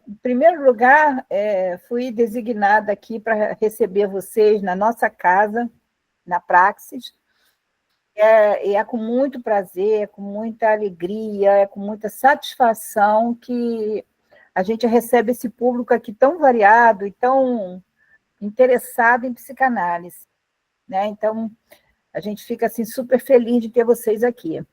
Em primeiro lugar, fui designada aqui para receber vocês na nossa casa, na Praxis. É com muito prazer, é com muita alegria, é com muita satisfação que a gente recebe esse público aqui tão variado e tão interessado em psicanálise, né? Então, a gente fica assim, super feliz de ter vocês aqui.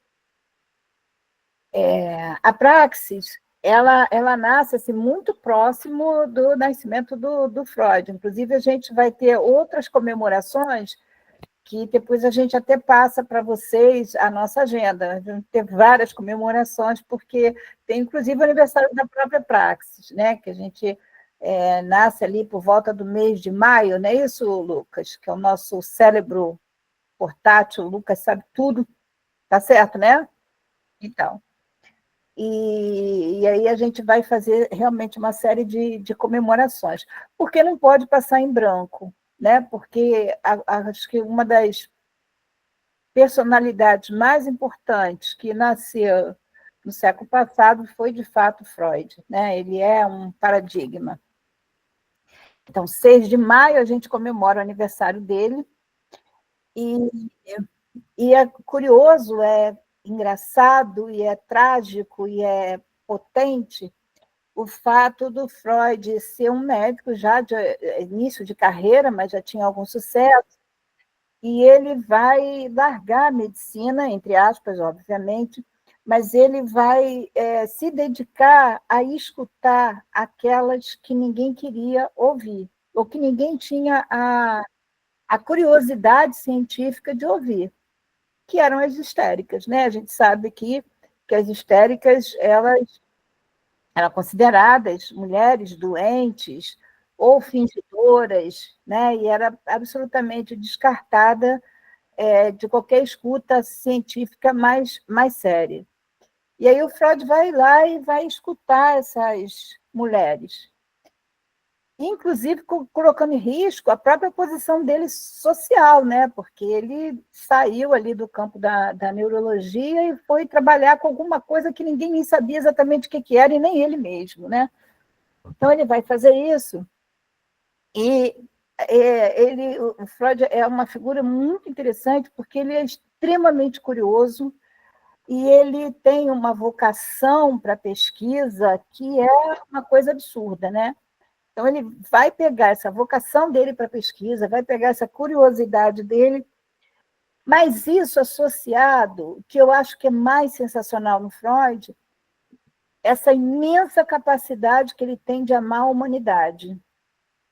A Praxis, ela nasce assim, muito próximo do nascimento do Freud. Inclusive, a gente vai ter outras comemorações que depois a gente até passa para vocês a nossa agenda. A gente tem várias comemorações, porque tem, inclusive, o aniversário da própria Praxis, né? Que a gente nasce ali por volta do mês de maio, não é isso, Lucas? Que é o nosso cérebro portátil, o Lucas sabe tudo, tá certo, né? Então, e aí a gente vai fazer realmente uma série de comemorações, porque não pode passar em branco, né? Porque acho que uma das personalidades mais importantes que nasceu no século passado foi, de fato, Freud, né? Ele é um paradigma. Então, 6 de maio, a gente comemora o aniversário dele, e é curioso, é engraçado, e é trágico, e é potente o fato do Freud ser um médico já de início de carreira, mas já tinha algum sucesso, e ele vai largar a medicina, entre aspas, obviamente, mas ele vai se dedicar a escutar aquelas que ninguém queria ouvir, ou que ninguém tinha a curiosidade científica de ouvir, que eram as histéricas, né? A gente sabe que as histéricas, elas eram consideradas mulheres doentes ou fingidoras, né? E era absolutamente descartada de qualquer escuta científica mais séria. E aí o Freud vai lá e vai escutar essas mulheres, inclusive colocando em risco a própria posição dele social, né? Porque ele saiu ali do campo da neurologia e foi trabalhar com alguma coisa que ninguém nem sabia exatamente o que era, e nem ele mesmo, né? Então, ele vai fazer isso, e o Freud é uma figura muito interessante, porque ele é extremamente curioso, e ele tem uma vocação para a pesquisa que é uma coisa absurda, né? Então, ele vai pegar essa vocação dele para a pesquisa, vai pegar essa curiosidade dele, mas isso associado, que eu acho que é mais sensacional no Freud, essa imensa capacidade que ele tem de amar a humanidade,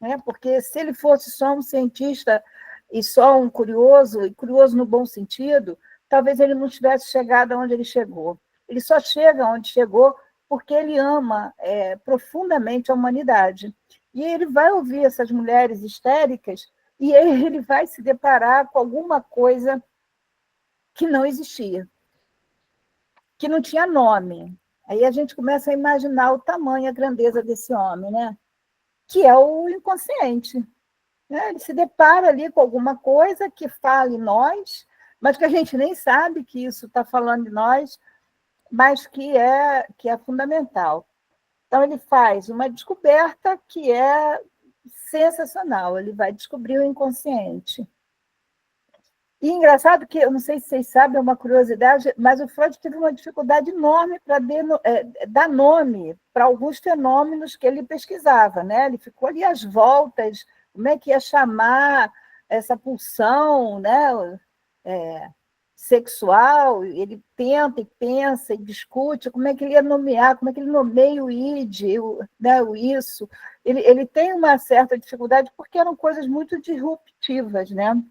né? Porque se ele fosse só um cientista e só um curioso, e curioso no bom sentido, talvez ele não tivesse chegado aonde ele chegou. Ele só chega onde chegou porque ele ama profundamente a humanidade. E ele vai ouvir essas mulheres histéricas e ele vai se deparar com alguma coisa que não existia, que não tinha nome. Aí a gente começa a imaginar o tamanho, a grandeza desse homem, né? Que é o inconsciente, né? Ele se depara ali com alguma coisa que fala em nós, mas que a gente nem sabe que isso está falando em nós, mas que é fundamental. Então, ele faz uma descoberta que é sensacional, ele vai descobrir o inconsciente. E engraçado que, eu não sei se vocês sabem, é uma curiosidade, mas o Freud teve uma dificuldade enorme para dar nome para alguns fenômenos que ele pesquisava, né? Ele ficou ali às voltas, como é que ia chamar essa pulsão, né? Sexual, ele tenta e pensa e discute como é que ele ia nomear, como é que ele nomeia o id, né, o isso. Ele tem uma certa dificuldade porque eram coisas muito disruptivas, né?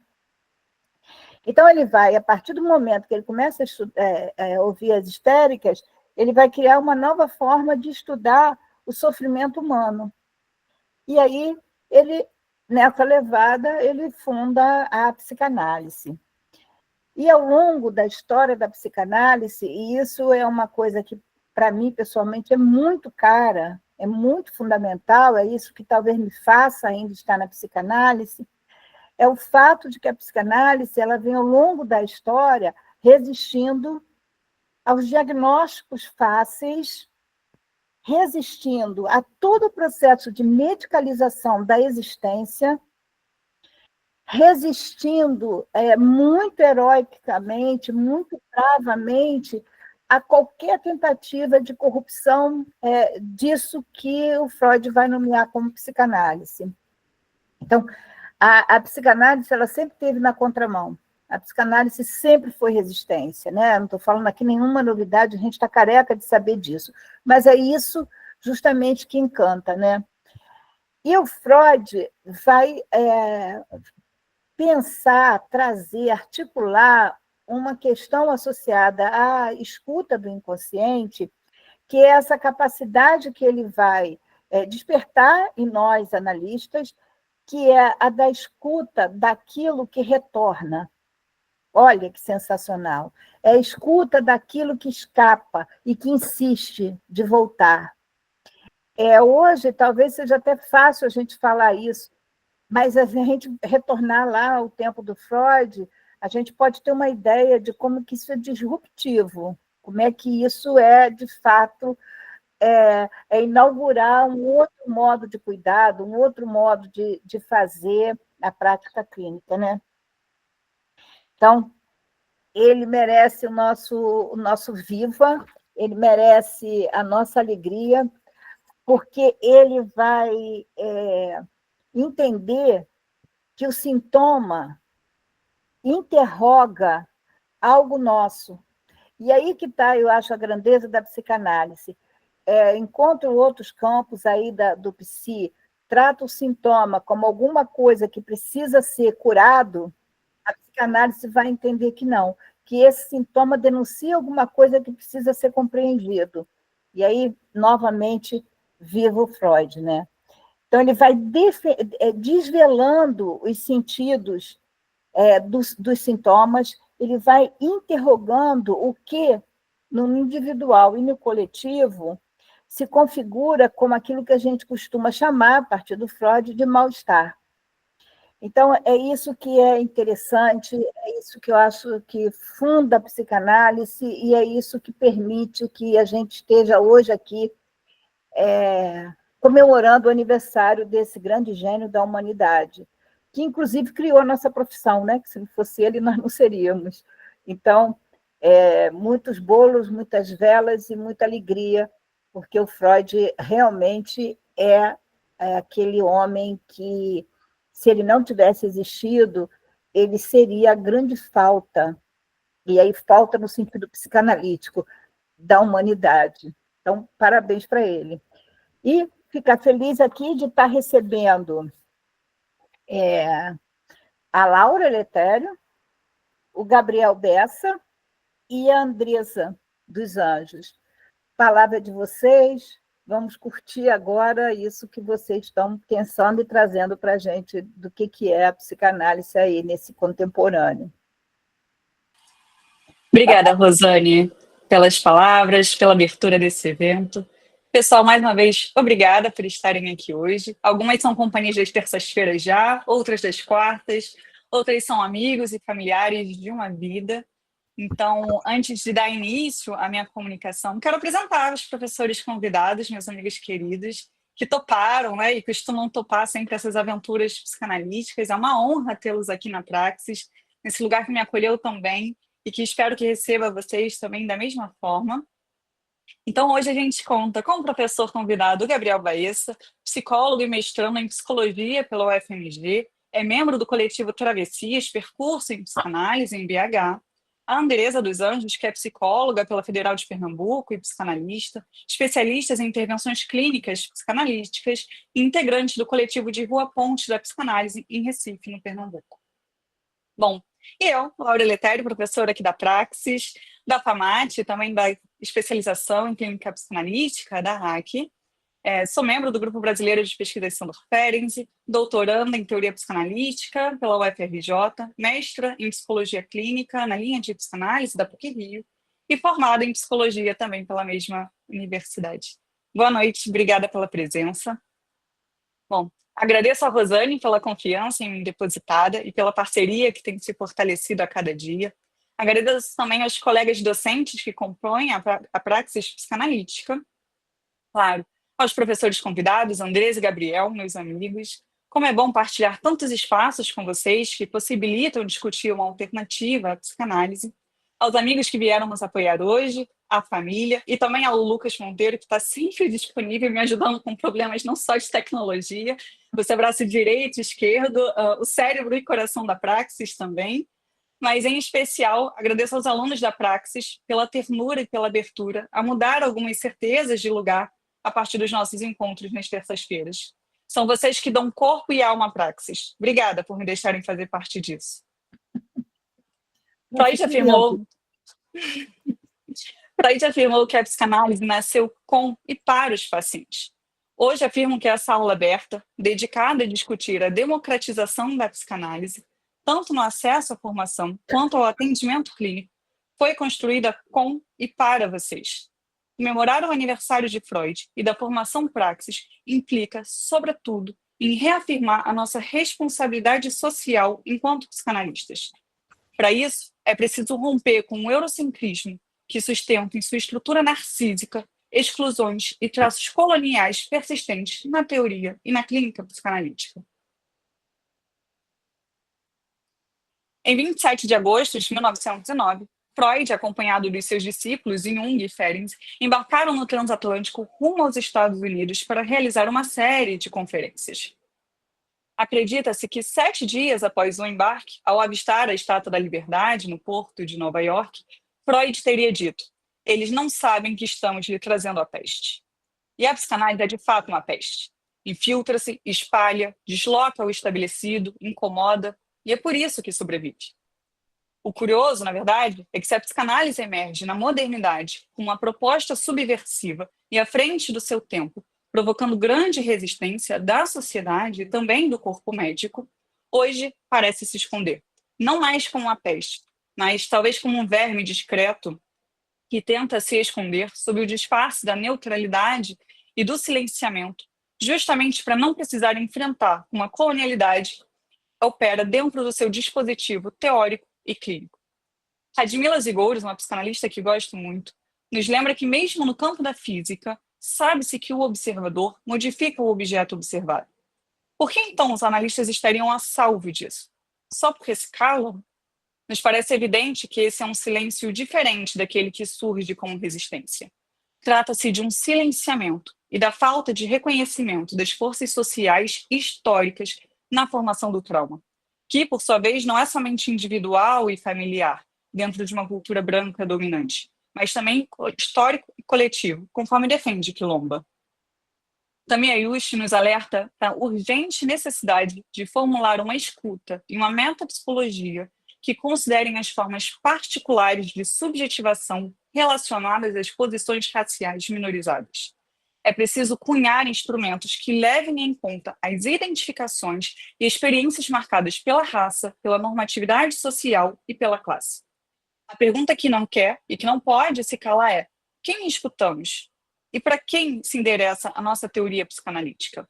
Então, ele vai, a partir do momento que ele começa a ouvir as histéricas, ele vai criar uma nova forma de estudar o sofrimento humano. E aí, nessa levada, ele funda a psicanálise. E ao longo da história da psicanálise, e isso é uma coisa que, para mim, pessoalmente, é muito cara, é muito fundamental, é isso que talvez me faça ainda estar na psicanálise, é o fato de que a psicanálise ela vem ao longo da história resistindo aos diagnósticos fáceis resistindo a todo o processo de medicalização da existência, resistindo muito heroicamente, muito bravamente a qualquer tentativa de corrupção disso que o Freud vai nomear como psicanálise. Então, a psicanálise ela sempre esteve na contramão. A psicanálise sempre foi resistência, né? Não estou falando aqui nenhuma novidade, a gente está careca de saber disso. Mas é isso justamente que encanta, né? E o Freud vai pensar, trazer, articular uma questão associada à escuta do inconsciente, que é essa capacidade que ele vai despertar em nós, analistas, que é a da escuta daquilo que retorna. Olha que sensacional. É a escuta daquilo que escapa e que insiste de voltar. Hoje, talvez seja até fácil a gente falar isso, mas a gente retornar lá ao tempo do Freud, a gente pode ter uma ideia de como que isso é disruptivo, como é que isso de fato, inaugurar um outro modo de cuidado, um outro modo de fazer a prática clínica, né? Então, ele merece o nosso viva, ele merece a nossa alegria, porque ele vai entender que o sintoma interroga algo nosso. E aí que está, eu acho, a grandeza da psicanálise. Encontro outros campos aí do psi, trata o sintoma como alguma coisa que precisa ser curado, a psicanálise vai entender que não, que esse sintoma denuncia alguma coisa que precisa ser compreendido. E aí, novamente, viva o Freud, né? Então, ele vai desvelando os sentidos dos sintomas, ele vai interrogando o que, no individual e no coletivo, se configura como aquilo que a gente costuma chamar, a partir do Freud, de mal-estar. Então, é isso que é interessante, é isso que eu acho que funda a psicanálise e é isso que permite que a gente esteja hoje aqui comemorando o aniversário desse grande gênio da humanidade, que inclusive criou a nossa profissão, né? Que se não fosse ele, nós não seríamos. Então, muitos bolos, muitas velas e muita alegria, porque o Freud realmente é aquele homem que, se ele não tivesse existido, ele seria a grande falta, e aí falta no sentido psicanalítico, da humanidade. Então, parabéns para ele. E ficar feliz aqui de estar recebendo a Laura Letério, o Gabriel Bessa e a Andresa dos Anjos. Palavra de vocês, vamos curtir agora isso que vocês estão pensando e trazendo para a gente do que é a psicanálise aí nesse contemporâneo. Obrigada, Rosane, pelas palavras, pela abertura desse evento. Pessoal, mais uma vez, obrigada por estarem aqui hoje. Algumas são companhias das terças-feiras já, outras das quartas, outras são amigos e familiares de uma vida. Então, antes de dar início à minha comunicação, quero apresentar os professores convidados, meus amigos queridos, que toparam, né, e costumam topar sempre essas aventuras psicanalíticas. É uma honra tê-los aqui na Praxis, nesse lugar que me acolheu tão bem e que espero que receba vocês também da mesma forma. Então, hoje a gente conta com o professor convidado Gabriel Baessa, psicólogo e mestrando em psicologia pela UFMG, é membro do coletivo Travessias, percurso em psicanálise em BH, a Andresa dos Anjos, que é psicóloga pela Federal de Pernambuco e psicanalista, especialista em intervenções clínicas psicanalíticas e integrante do coletivo de Rua Ponte da Psicanálise em Recife, no Pernambuco. Bom, e eu, Laura Letério, professora aqui da Praxis, da FAMAT, também da especialização em clínica psicanalítica, da RAC. Sou membro do Grupo Brasileiro de Pesquisa de Sandor Ferenczi, doutoranda em Teoria Psicanalítica pela UFRJ, mestra em Psicologia Clínica na linha de Psicanálise da PUC-Rio e formada em Psicologia também pela mesma universidade. Boa noite, obrigada pela presença. Bom, agradeço a Rosane pela confiança em mim depositada e pela parceria que tem se fortalecido a cada dia. Agradeço também aos colegas docentes que compõem a Praxis Psicanalítica. Claro, aos professores convidados, Andrés e Gabriel, meus amigos, como é bom partilhar tantos espaços com vocês que possibilitam discutir uma alternativa à psicanálise, aos amigos que vieram nos apoiar hoje, à família, e também ao Lucas Monteiro, que está sempre disponível me ajudando com problemas não só de tecnologia, o seu braço direito, esquerdo, o cérebro e coração da Praxis também, mas, em especial, agradeço aos alunos da Praxis pela ternura e pela abertura a mudar algumas certezas de lugar a partir dos nossos encontros nas terças-feiras. São vocês que dão corpo e alma à Praxis. Obrigada por me deixarem fazer parte disso. Nossa, que lindo. Freud afirmou que a psicanálise nasceu com e para os pacientes. Hoje afirmo que essa aula aberta, dedicada a discutir a democratização da psicanálise, tanto no acesso à formação quanto ao atendimento clínico, foi construída com e para vocês. Comemorar o aniversário de Freud e da formação Praxis implica, sobretudo, em reafirmar a nossa responsabilidade social enquanto psicanalistas. Para isso, é preciso romper com o eurocentrismo que sustenta em sua estrutura narcísica exclusões e traços coloniais persistentes na teoria e na clínica psicanalítica. Em 27 de agosto de 1909, Freud, acompanhado dos seus discípulos Jung e Ferenczi, embarcaram no transatlântico rumo aos Estados Unidos para realizar uma série de conferências. Acredita-se que 7 dias após o embarque, ao avistar a Estátua da Liberdade no porto de Nova York, Freud teria dito: eles não sabem que estamos lhe trazendo a peste. E a psicanálise é de fato uma peste. Infiltra-se, espalha, desloca o estabelecido, incomoda, e é por isso que sobrevive. O curioso, na verdade, é que se a psicanálise emerge na modernidade com uma proposta subversiva e à frente do seu tempo, provocando grande resistência da sociedade e também do corpo médico, hoje parece se esconder. Não mais como uma peste, mas talvez como um verme discreto que tenta se esconder sob o disfarce da neutralidade e do silenciamento, justamente para não precisar enfrentar uma colonialidade que opera dentro do seu dispositivo teórico e clínico. Radmila Zigouros, uma psicanalista que gosto muito, nos lembra que mesmo no campo da física, sabe-se que o observador modifica o objeto observado. Por que então os analistas estariam a salvo disso? Só porque se calam? Nos parece evidente que esse é um silêncio diferente daquele que surge como resistência. Trata-se de um silenciamento e da falta de reconhecimento das forças sociais históricas na formação do trauma, que, por sua vez, não é somente individual e familiar, dentro de uma cultura branca dominante, mas também histórico e coletivo, conforme defende Quilomba. Também Ayush nos alerta para a urgente necessidade de formular uma escuta e uma metapsicologia que considerem as formas particulares de subjetivação relacionadas às posições raciais minorizadas. É preciso cunhar instrumentos que levem em conta as identificações e experiências marcadas pela raça, pela normatividade social e pela classe. A pergunta que não quer e que não pode se calar é: quem escutamos? E para quem se endereça a nossa teoria psicanalítica?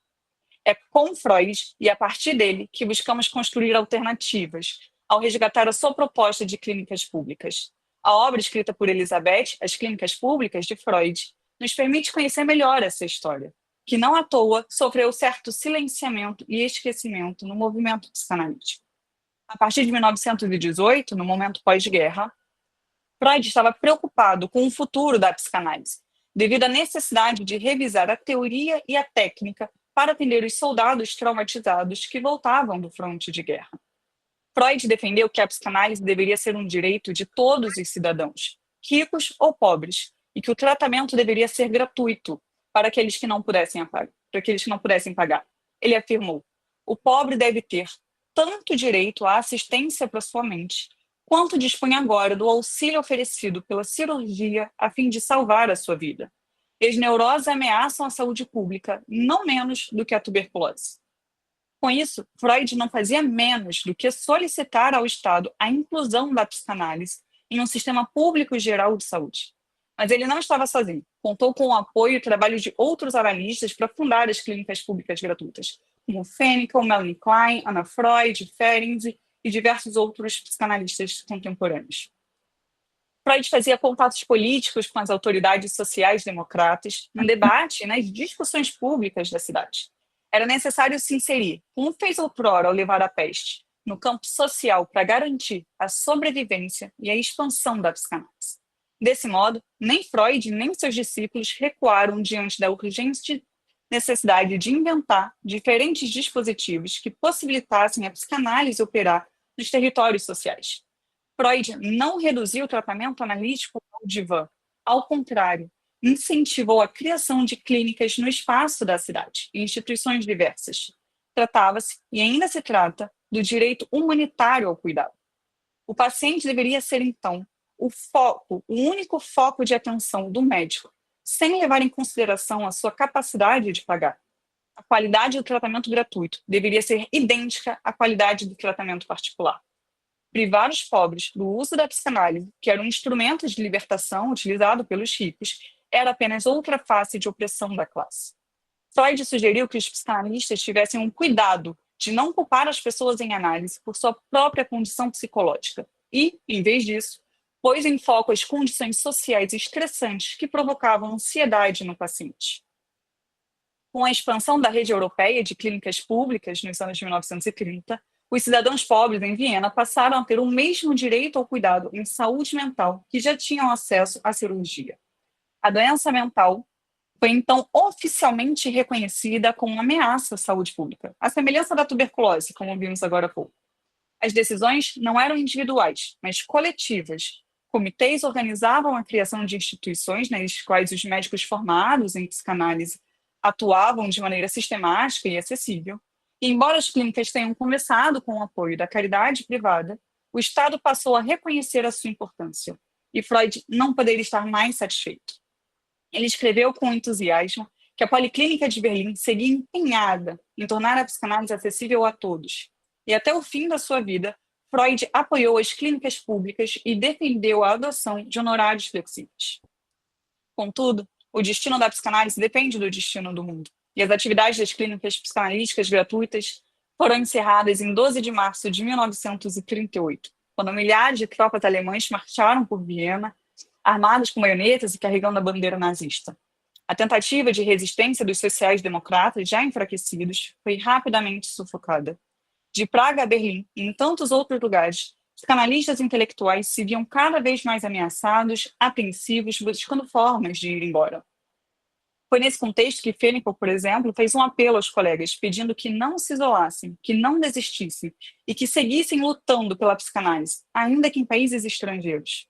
É com Freud e a partir dele que buscamos construir alternativas ao resgatar a sua proposta de clínicas públicas. A obra escrita por Elizabeth, As Clínicas Públicas, de Freud, nos permite conhecer melhor essa história, que não à toa sofreu certo silenciamento e esquecimento no movimento psicanalítico. A partir de 1918, no momento pós-guerra, Freud estava preocupado com o futuro da psicanálise, devido à necessidade de revisar a teoria e a técnica para atender os soldados traumatizados que voltavam do fronte de guerra. Freud defendeu que a psicanálise deveria ser um direito de todos os cidadãos, ricos ou pobres, e que o tratamento deveria ser gratuito para aqueles que não pudessem pagar. Ele afirmou: o pobre deve ter tanto direito à assistência para sua mente, quanto dispõe agora do auxílio oferecido pela cirurgia a fim de salvar a sua vida. As neuroses ameaçam a saúde pública não menos do que a tuberculose. Com isso, Freud não fazia menos do que solicitar ao Estado a inclusão da psicanálise em um sistema público geral de saúde. Mas ele não estava sozinho. Contou com o apoio e trabalho de outros analistas para fundar as clínicas públicas gratuitas, como Fennekel, Melanie Klein, Anna Freud, Ferenczi e diversos outros psicanalistas contemporâneos. Freud fazia contatos políticos com as autoridades sociais democratas, no debate e nas discussões públicas da cidade. Era necessário se inserir, como fez outrora ao levar a peste, no campo social para garantir a sobrevivência e a expansão da psicanálise. Desse modo, nem Freud nem seus discípulos recuaram diante da urgente necessidade de inventar diferentes dispositivos que possibilitassem a psicanálise operar nos territórios sociais. Freud não reduziu o tratamento analítico ao divã. Ao contrário, incentivou a criação de clínicas no espaço da cidade, em instituições diversas. Tratava-se, e ainda se trata, do direito humanitário ao cuidado. O paciente deveria ser, então, o único foco de atenção do médico, sem levar em consideração a sua capacidade de pagar. A qualidade do tratamento gratuito deveria ser idêntica à qualidade do tratamento particular. Privar os pobres do uso da psicanálise, que era um instrumento de libertação utilizado pelos ricos, era apenas outra face de opressão da classe. Freud sugeriu que os psicanalistas tivessem um cuidado de não culpar as pessoas em análise por sua própria condição psicológica e, em vez disso, pôs em foco as condições sociais estressantes que provocavam ansiedade no paciente. Com a expansão da rede europeia de clínicas públicas nos anos 1930, os cidadãos pobres em Viena passaram a ter o mesmo direito ao cuidado em saúde mental que já tinham acesso à cirurgia. A doença mental foi então oficialmente reconhecida como uma ameaça à saúde pública, à semelhança da tuberculose, como vimos agora há pouco. As decisões não eram individuais, mas coletivas. Comitês organizavam a criação de instituições nas quais os médicos formados em psicanálise atuavam de maneira sistemática e acessível. E, embora as clínicas tenham começado com o apoio da caridade privada, o Estado passou a reconhecer a sua importância. E Freud não poderia estar mais satisfeito. Ele escreveu com entusiasmo que a Policlínica de Berlim seria empenhada em tornar a psicanálise acessível a todos. E até o fim da sua vida, Freud apoiou as clínicas públicas e defendeu a adoção de honorários flexíveis. Contudo, o destino da psicanálise depende do destino do mundo, e as atividades das clínicas psicanalíticas gratuitas foram encerradas em 12 de março de 1938, quando milhares de tropas alemães marcharam por Viena, armados com baionetas e carregando a bandeira nazista. A tentativa de resistência dos sociais-democratas, já enfraquecidos, foi rapidamente sufocada. De Praga a Berlim e em tantos outros lugares, psicanalistas intelectuais se viam cada vez mais ameaçados, apreensivos, buscando formas de ir embora. Foi nesse contexto que Fehrenkoff, por exemplo, fez um apelo aos colegas, pedindo que não se isolassem, que não desistissem e que seguissem lutando pela psicanálise, ainda que em países estrangeiros.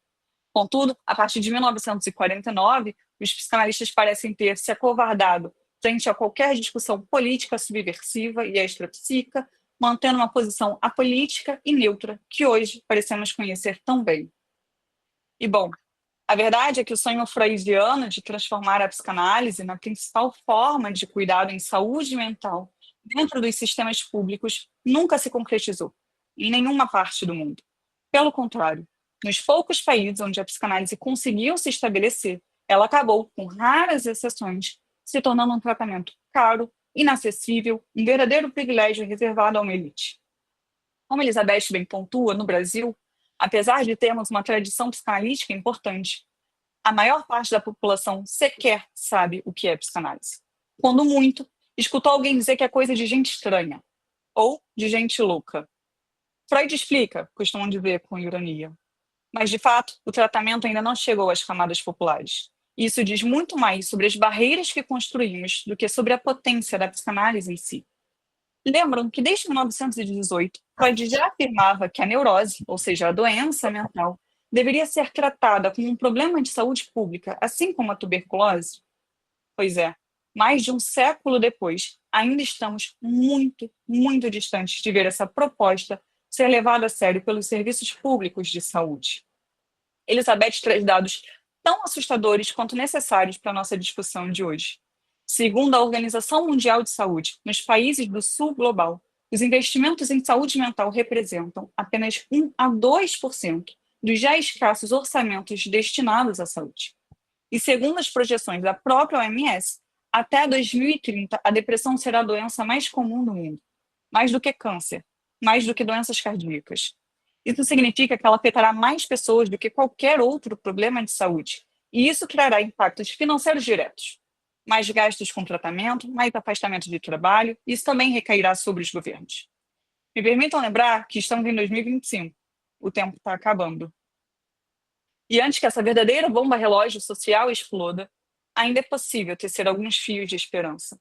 Contudo, a partir de 1949, os psicanalistas parecem ter se acovardado frente a qualquer discussão política subversiva e extrapsíquica, mantendo uma posição apolítica e neutra que hoje parecemos conhecer tão bem. E, bom, a verdade é que o sonho freudiano de transformar a psicanálise na principal forma de cuidado em saúde mental dentro dos sistemas públicos nunca se concretizou, em nenhuma parte do mundo. Pelo contrário, nos poucos países onde a psicanálise conseguiu se estabelecer, ela acabou, com raras exceções, se tornando um tratamento caro, inacessível, um verdadeiro privilégio reservado a uma elite. Como Elizabeth bem pontua, no Brasil, apesar de termos uma tradição psicanalítica importante, a maior parte da população sequer sabe o que é psicanálise. Quando muito, escutou alguém dizer que é coisa de gente estranha, ou de gente louca. Freud explica, costumam dizer com ironia. Mas, de fato, o tratamento ainda não chegou às camadas populares. Isso diz muito mais sobre as barreiras que construímos do que sobre a potência da psicanálise em si. Lembram que desde 1918, Freud já afirmava que a neurose, ou seja, a doença mental, deveria ser tratada como um problema de saúde pública, assim como a tuberculose? Pois é, mais de um século depois, ainda estamos muito, muito distantes de ver essa proposta ser levada a sério pelos serviços públicos de saúde. Elizabeth traz dados tão assustadores quanto necessários para a nossa discussão de hoje. Segundo a Organização Mundial de Saúde, nos países do sul global, os investimentos em saúde mental representam apenas 1 a 2% dos já escassos orçamentos destinados à saúde. E segundo as projeções da própria OMS, até 2030 a depressão será a doença mais comum do mundo, mais do que câncer, mais do que doenças cardíacas. Isso significa que ela afetará mais pessoas do que qualquer outro problema de saúde, e isso trará impactos financeiros diretos. Mais gastos com tratamento, mais afastamento de trabalho, isso também recairá sobre os governos. Me permitam lembrar que estamos em 2025. O tempo está acabando. E antes que essa verdadeira bomba relógio social exploda, ainda é possível tecer alguns fios de esperança.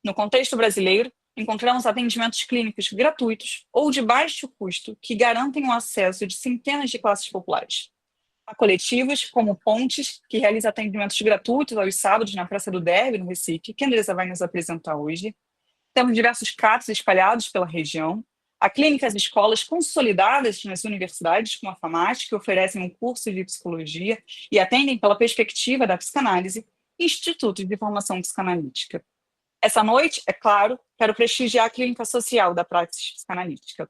No contexto brasileiro, encontramos atendimentos clínicos gratuitos ou de baixo custo que garantem o acesso de centenas de classes populares. Há coletivos como Pontes, que realiza atendimentos gratuitos aos sábados na Praça do Derby, no Recife, que a Andressa vai nos apresentar hoje. Temos diversos CAPs espalhados pela região. Há clínicas e escolas consolidadas nas universidades, como a FAMAT, que oferecem um curso de psicologia e atendem pela perspectiva da psicanálise, e institutos de formação psicanalítica. Essa noite, é claro, quero prestigiar a clínica social da praxis psicanalítica.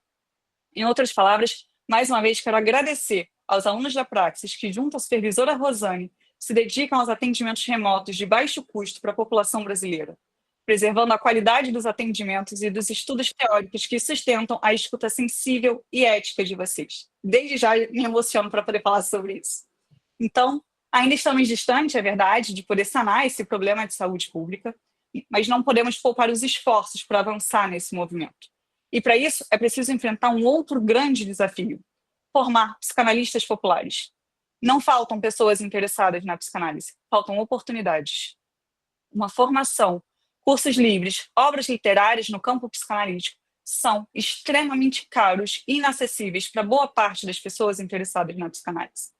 Em outras palavras, mais uma vez quero agradecer aos alunos da praxis que, junto à supervisora Rosane, se dedicam aos atendimentos remotos de baixo custo para a população brasileira, preservando a qualidade dos atendimentos e dos estudos teóricos que sustentam a escuta sensível e ética de vocês. Desde já me emociono para poder falar sobre isso. Então, ainda estamos distantes, é verdade, de poder sanar esse problema de saúde pública, mas não podemos poupar os esforços para avançar nesse movimento. E para isso é preciso enfrentar um outro grande desafio: formar psicanalistas populares. Não faltam pessoas interessadas na psicanálise, faltam oportunidades. Uma formação, cursos livres, obras literárias no campo psicanalítico são extremamente caros e inacessíveis para boa parte das pessoas interessadas na psicanálise.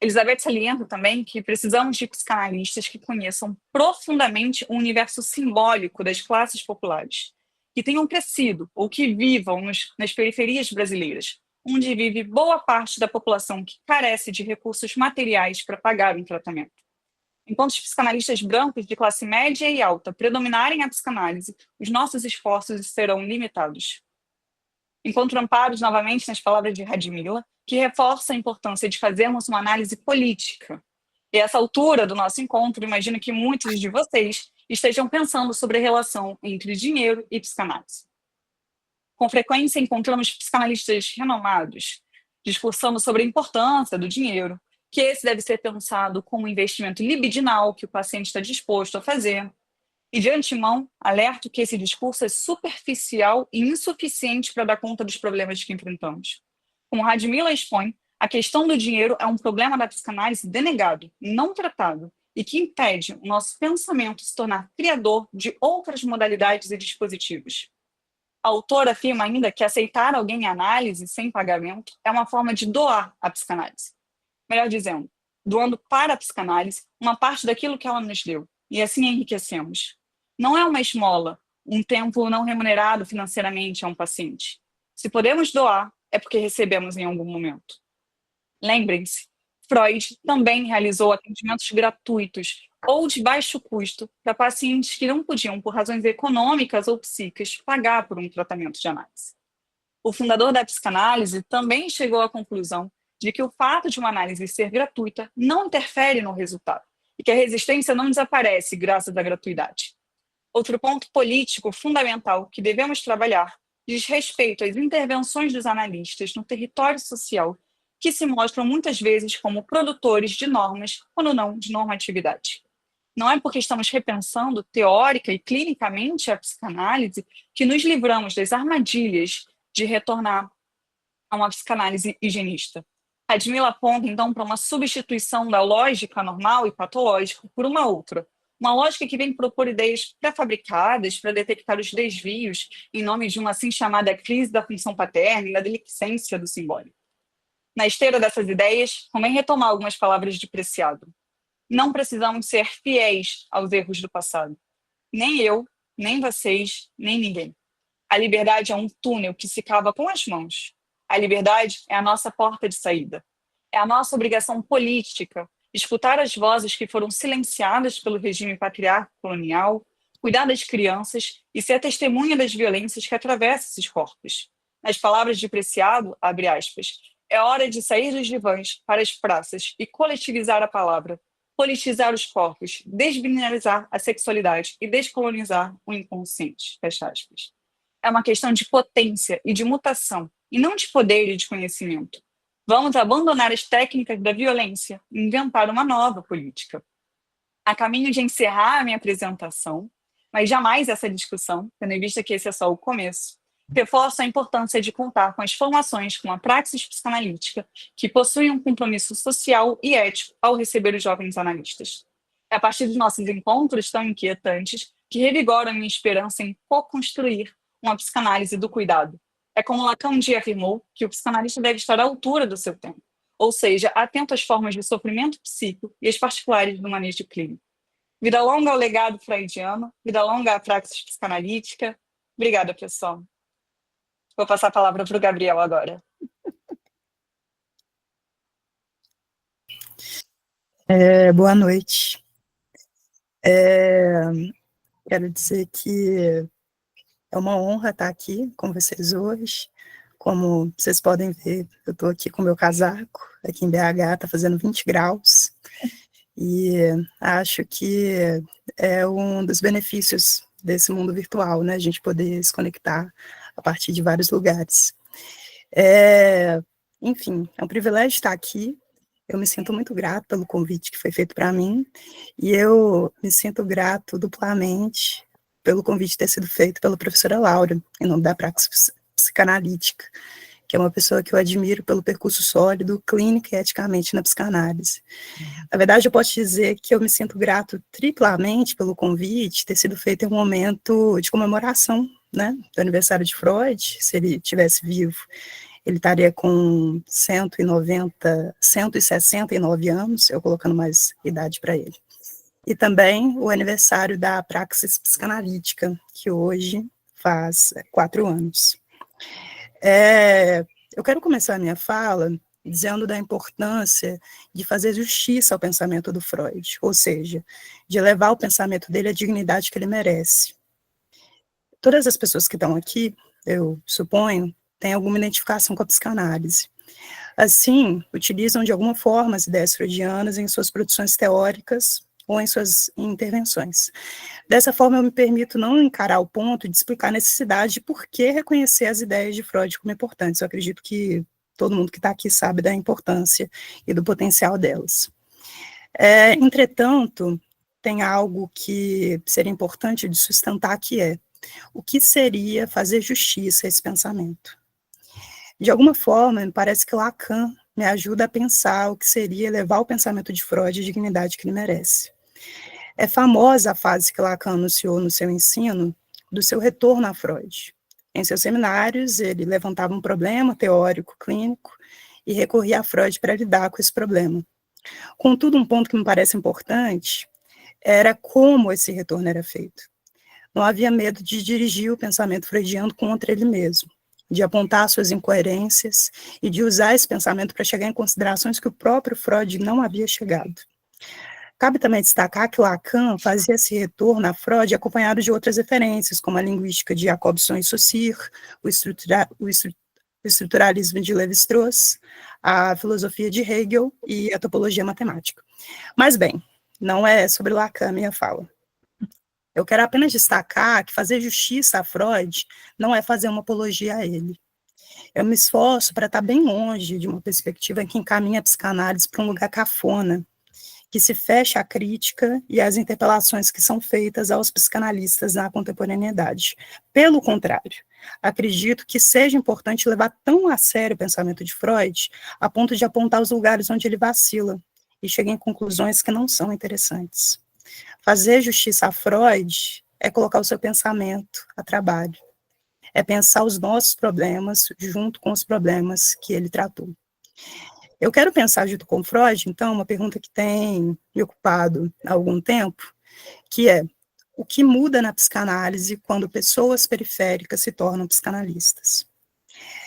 Elizabeth salienta também que precisamos de psicanalistas que conheçam profundamente o universo simbólico das classes populares, que tenham crescido ou que vivam nas periferias brasileiras, onde vive boa parte da população que carece de recursos materiais para pagar um tratamento. Enquanto os psicanalistas brancos de classe média e alta predominarem a psicanálise, os nossos esforços serão limitados. Encontro amparos novamente nas palavras de Radmila, que reforça a importância de fazermos uma análise política. E a essa altura do nosso encontro, imagino que muitos de vocês estejam pensando sobre a relação entre dinheiro e psicanálise. Com frequência, encontramos psicanalistas renomados discursando sobre a importância do dinheiro, que esse deve ser pensado como um investimento libidinal que o paciente está disposto a fazer. E, de antemão, alerto que esse discurso é superficial e insuficiente para dar conta dos problemas que enfrentamos. Como Radmila expõe, a questão do dinheiro é um problema da psicanálise denegado, não tratado, e que impede o nosso pensamento se tornar criador de outras modalidades e dispositivos. A autora afirma ainda que aceitar alguém em análise sem pagamento é uma forma de doar a psicanálise. Melhor dizendo, doando para a psicanálise uma parte daquilo que ela nos deu, e assim enriquecemos. Não é uma esmola, um tempo não remunerado financeiramente a um paciente. Se podemos doar, é porque recebemos em algum momento. Lembrem-se, Freud também realizou atendimentos gratuitos ou de baixo custo para pacientes que não podiam, por razões econômicas ou psíquicas, pagar por um tratamento de análise. O fundador da psicanálise também chegou à conclusão de que o fato de uma análise ser gratuita não interfere no resultado e que a resistência não desaparece graças à gratuidade. Outro ponto político fundamental que devemos trabalhar diz respeito às intervenções dos analistas no território social, que se mostram muitas vezes como produtores de normas, quando não de normatividade. Não é porque estamos repensando teórica e clinicamente a psicanálise que nos livramos das armadilhas de retornar a uma psicanálise higienista. Radmila aponta, então, para uma substituição da lógica normal e patológica por uma outra. Uma lógica que vem propor ideias pré-fabricadas para detectar os desvios em nome de uma assim chamada crise da função paterna e da delicência do simbólico. Na esteira dessas ideias, convém retomar algumas palavras de Preciado. Não precisamos ser fiéis aos erros do passado. Nem eu, nem vocês, nem ninguém. A liberdade é um túnel que se cava com as mãos. A liberdade é a nossa porta de saída. É a nossa obrigação política escutar as vozes que foram silenciadas pelo regime patriarcal colonial, cuidar das crianças e ser a testemunha das violências que atravessam esses corpos. Nas palavras de Preciado, abre aspas, é hora de sair dos divãs para as praças e coletivizar a palavra, politizar os corpos, desbinarizar a sexualidade e descolonizar o inconsciente. Fecha aspas. É uma questão de potência e de mutação e não de poder e de conhecimento. Vamos abandonar as técnicas da violência e inventar uma nova política. A caminho de encerrar a minha apresentação, mas jamais essa discussão, tendo em vista que esse é só o começo, reforço a importância de contar com as formações com a praxis psicanalítica, que possuem um compromisso social e ético ao receber os jovens analistas. É a partir dos nossos encontros tão inquietantes que revigoram minha esperança em co-construir uma psicanálise do cuidado. É como Lacan um dia afirmou que o psicanalista deve estar à altura do seu tempo, ou seja, atento às formas de sofrimento psíquico e às particulares do manejo clínico. Vida longa ao legado freudiano, vida longa à praxis psicanalítica. Obrigada, pessoal. Vou passar a palavra para o Gabriel agora. Boa noite. Quero dizer que é uma honra estar aqui com vocês hoje. Como vocês podem ver, eu estou aqui com meu casaco, aqui em BH, está fazendo 20 graus, e acho que é um dos benefícios desse mundo virtual, né, a gente poder se conectar a partir de vários lugares. Enfim, é um privilégio estar aqui. Eu me sinto muito grato pelo convite que foi feito para mim, e eu me sinto grato duplamente pelo convite ter sido feito pela professora Laura, em nome da praxis psicanalítica, que é uma pessoa que eu admiro pelo percurso sólido, clínica e eticamente na psicanálise. Na verdade, eu posso dizer que eu me sinto grato triplamente pelo convite ter sido feito em um momento de comemoração, né, do aniversário de Freud, se ele estivesse vivo. Ele estaria com 169 anos, eu colocando mais idade para ele. E também o aniversário da praxis psicanalítica, que hoje faz 4 anos. Eu quero começar a minha fala dizendo da importância de fazer justiça ao pensamento do Freud, ou seja, de levar o pensamento dele à dignidade que ele merece. Todas as pessoas que estão aqui, eu suponho, têm alguma identificação com a psicanálise. Assim, utilizam de alguma forma as ideias freudianas em suas produções teóricas ou em suas intervenções. Dessa forma, eu me permito não encarar o ponto de explicar a necessidade de por que reconhecer as ideias de Freud como importantes. Eu acredito que todo mundo que está aqui sabe da importância e do potencial delas. Entretanto, tem algo que seria importante de sustentar, que é o que seria fazer justiça a esse pensamento. De alguma forma, me parece que Lacan me ajuda a pensar o que seria levar o pensamento de Freud à dignidade que ele merece. É famosa a fase que Lacan anunciou no seu ensino do seu retorno a Freud. Em seus seminários, ele levantava um problema teórico, clínico, e recorria a Freud para lidar com esse problema. Contudo, um ponto que me parece importante era como esse retorno era feito. Não havia medo de dirigir o pensamento freudiano contra ele mesmo, de apontar suas incoerências e de usar esse pensamento para chegar em considerações que o próprio Freud não havia chegado. Cabe também destacar que Lacan fazia esse retorno a Freud acompanhado de outras referências, como a linguística de Jacobson e Saussure, o estruturalismo de Lévi-Strauss, a filosofia de Hegel e a topologia matemática. Mas, bem, não é sobre Lacan a minha fala. Eu quero apenas destacar que fazer justiça a Freud não é fazer uma apologia a ele. Eu me esforço para estar bem longe de uma perspectiva que encaminha a psicanálise para um lugar cafona, que se fecha à crítica e às interpelações que são feitas aos psicanalistas na contemporaneidade. Pelo contrário, acredito que seja importante levar tão a sério o pensamento de Freud, a ponto de apontar os lugares onde ele vacila e chega em conclusões que não são interessantes. Fazer justiça a Freud é colocar o seu pensamento a trabalho, é pensar os nossos problemas junto com os problemas que ele tratou. Eu quero pensar junto com Freud, então, uma pergunta que tem me ocupado há algum tempo, que é: o que muda na psicanálise quando pessoas periféricas se tornam psicanalistas?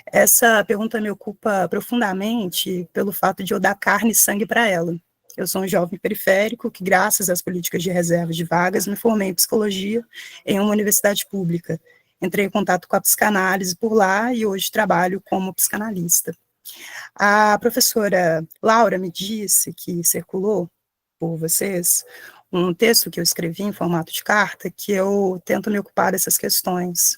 Essa pergunta me ocupa profundamente pelo fato de eu dar carne e sangue para ela. Eu sou um jovem periférico que, graças às políticas de reserva de vagas, me formei em psicologia em uma universidade pública. Entrei em contato com a psicanálise por lá e hoje trabalho como psicanalista. A professora Laura me disse que circulou por vocês um texto que eu escrevi em formato de carta, que eu tento me ocupar dessas questões.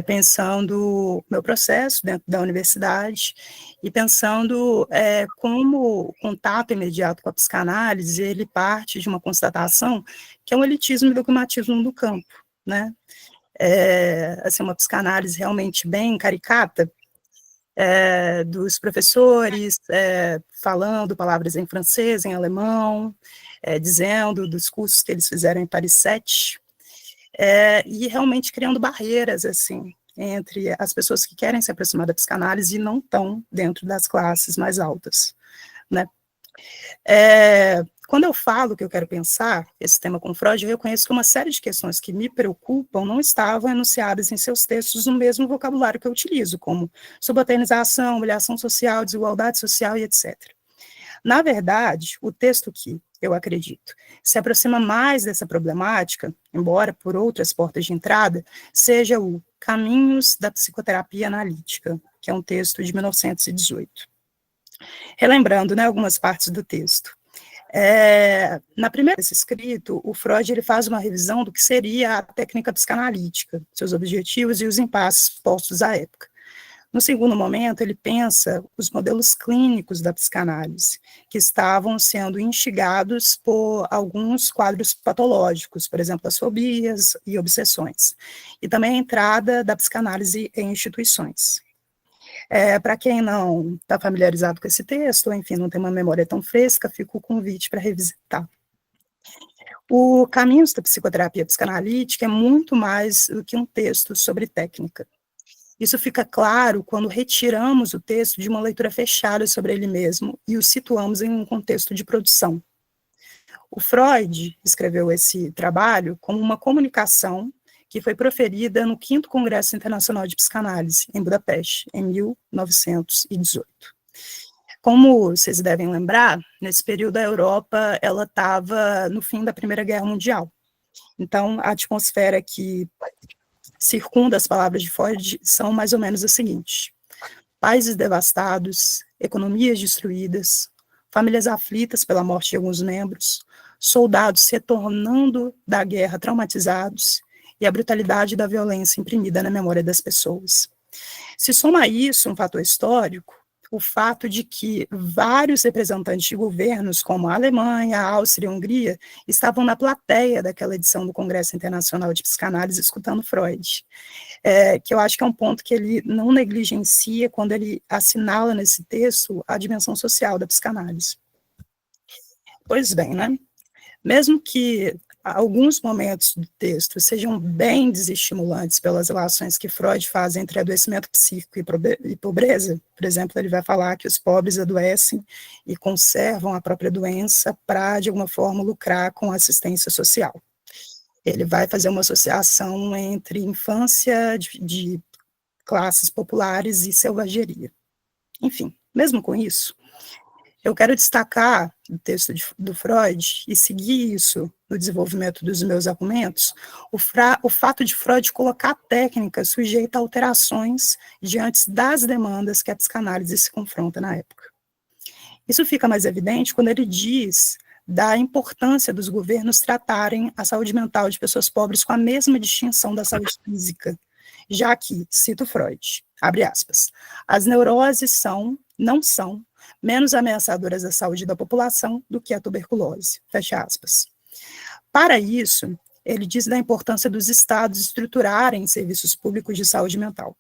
pensando meu processo dentro da universidade e pensando como o contato imediato com a psicanálise, ele parte de uma constatação que é um elitismo e dogmatismo do campo, né? Assim, uma psicanálise realmente bem caricata, dos professores falando palavras em francês, em alemão, dizendo dos cursos que eles fizeram em Paris 7, e realmente criando barreiras, assim, entre as pessoas que querem se aproximar da psicanálise e não estão dentro das classes mais altas, né? Quando eu falo que eu quero pensar esse tema com Freud, eu reconheço que uma série de questões que me preocupam não estavam enunciadas em seus textos no mesmo vocabulário que eu utilizo, como subalternização, humilhação social, desigualdade social e etc. Na verdade, o texto que, eu acredito, se aproxima mais dessa problemática, embora por outras portas de entrada, seja o Caminhos da Psicoterapia Analítica, que é um texto de 1918. Relembrando, né, algumas partes do texto. Na primeira desse escrito, o Freud ele faz uma revisão do que seria a técnica psicanalítica, seus objetivos e os impasses postos à época. No segundo momento, ele pensa os modelos clínicos da psicanálise, que estavam sendo instigados por alguns quadros patológicos, por exemplo, as fobias e obsessões, e também a entrada da psicanálise em instituições. Para quem não está familiarizado com esse texto, ou enfim, não tem uma memória tão fresca, fica o convite para revisitar. O Caminhos da Psicoterapia Psicanalítica é muito mais do que um texto sobre técnica. Isso fica claro quando retiramos o texto de uma leitura fechada sobre ele mesmo e o situamos em um contexto de produção. O Freud escreveu esse trabalho como uma comunicação que foi proferida no 5º Congresso Internacional de Psicanálise, em Budapeste, em 1918. Como vocês devem lembrar, nesse período a Europa estava no fim da Primeira Guerra Mundial. Então, a atmosfera que circunda as palavras de Freud são mais ou menos a seguinte: países devastados, economias destruídas, famílias aflitas pela morte de alguns membros, soldados retornando da guerra traumatizados, e a brutalidade da violência imprimida na memória das pessoas. Se soma a isso um fator histórico, o fato de que vários representantes de governos, como a Alemanha, a Áustria e a Hungria, estavam na plateia daquela edição do Congresso Internacional de Psicanálise escutando Freud, que eu acho que é um ponto que ele não negligencia quando ele assinala nesse texto a dimensão social da psicanálise. Pois bem, né? Mesmo que alguns momentos do texto sejam bem desestimulantes pelas relações que Freud faz entre adoecimento psíquico e pobreza, por exemplo, ele vai falar que os pobres adoecem e conservam a própria doença para, de alguma forma, lucrar com a assistência social. Ele vai fazer uma associação entre infância de classes populares e selvageria. Enfim, mesmo com isso, eu quero destacar o texto do Freud e seguir isso no desenvolvimento dos meus argumentos, o fato de Freud colocar a técnica sujeita a alterações diante das demandas que a psicanálise se confronta na época. Isso fica mais evidente quando ele diz da importância dos governos tratarem a saúde mental de pessoas pobres com a mesma distinção da saúde física, já que, cito Freud, abre aspas, as neuroses não são menos ameaçadoras à saúde da população do que a tuberculose, fecha aspas. Para isso, ele diz da importância dos estados estruturarem serviços públicos de saúde mental.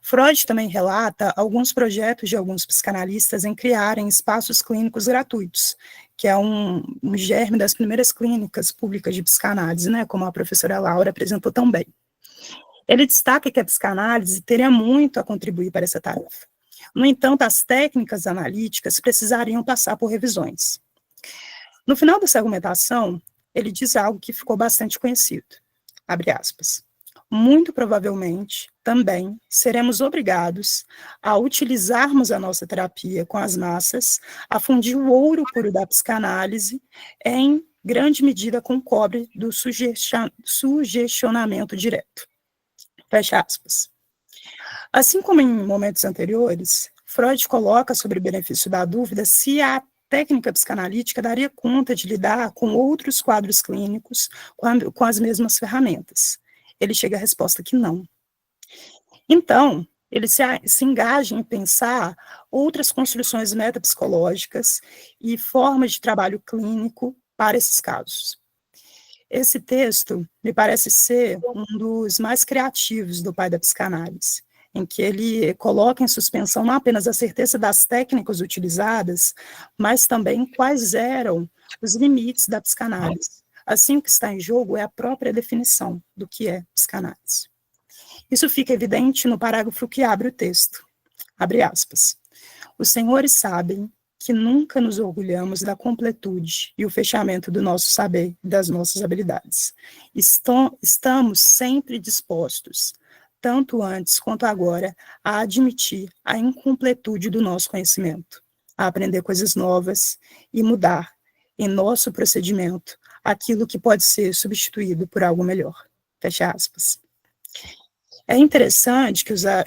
Freud também relata alguns projetos de alguns psicanalistas em criarem espaços clínicos gratuitos, que é um germe das primeiras clínicas públicas de psicanálise, né, como a professora Laura apresentou tão bem. Ele destaca que a psicanálise teria muito a contribuir para essa tarefa. No entanto, as técnicas analíticas precisariam passar por revisões. No final dessa argumentação, ele diz algo que ficou bastante conhecido, abre aspas, muito provavelmente, também, seremos obrigados a utilizarmos a nossa terapia com as massas, a fundir o ouro puro da psicanálise, em grande medida com o cobre do sugestionamento direto. Fecha aspas. Assim como em momentos anteriores, Freud coloca sobre o benefício da dúvida se a técnica psicanalítica daria conta de lidar com outros quadros clínicos com as mesmas ferramentas. Ele chega à resposta que não. Então, ele se engaja em pensar outras construções metapsicológicas e formas de trabalho clínico para esses casos. Esse texto me parece ser um dos mais criativos do pai da psicanálise, em que ele coloca em suspensão não apenas a certeza das técnicas utilizadas, mas também quais eram os limites da psicanálise. Assim, o que está em jogo é a própria definição do que é psicanálise. Isso fica evidente no parágrafo que abre o texto. Abre aspas. Os senhores sabem que nunca nos orgulhamos da completude e o fechamento do nosso saber e das nossas habilidades. Estamos sempre dispostos, tanto antes quanto agora, a admitir a incompletude do nosso conhecimento, a aprender coisas novas e mudar, em nosso procedimento, aquilo que pode ser substituído por algo melhor. Fecha aspas. É interessante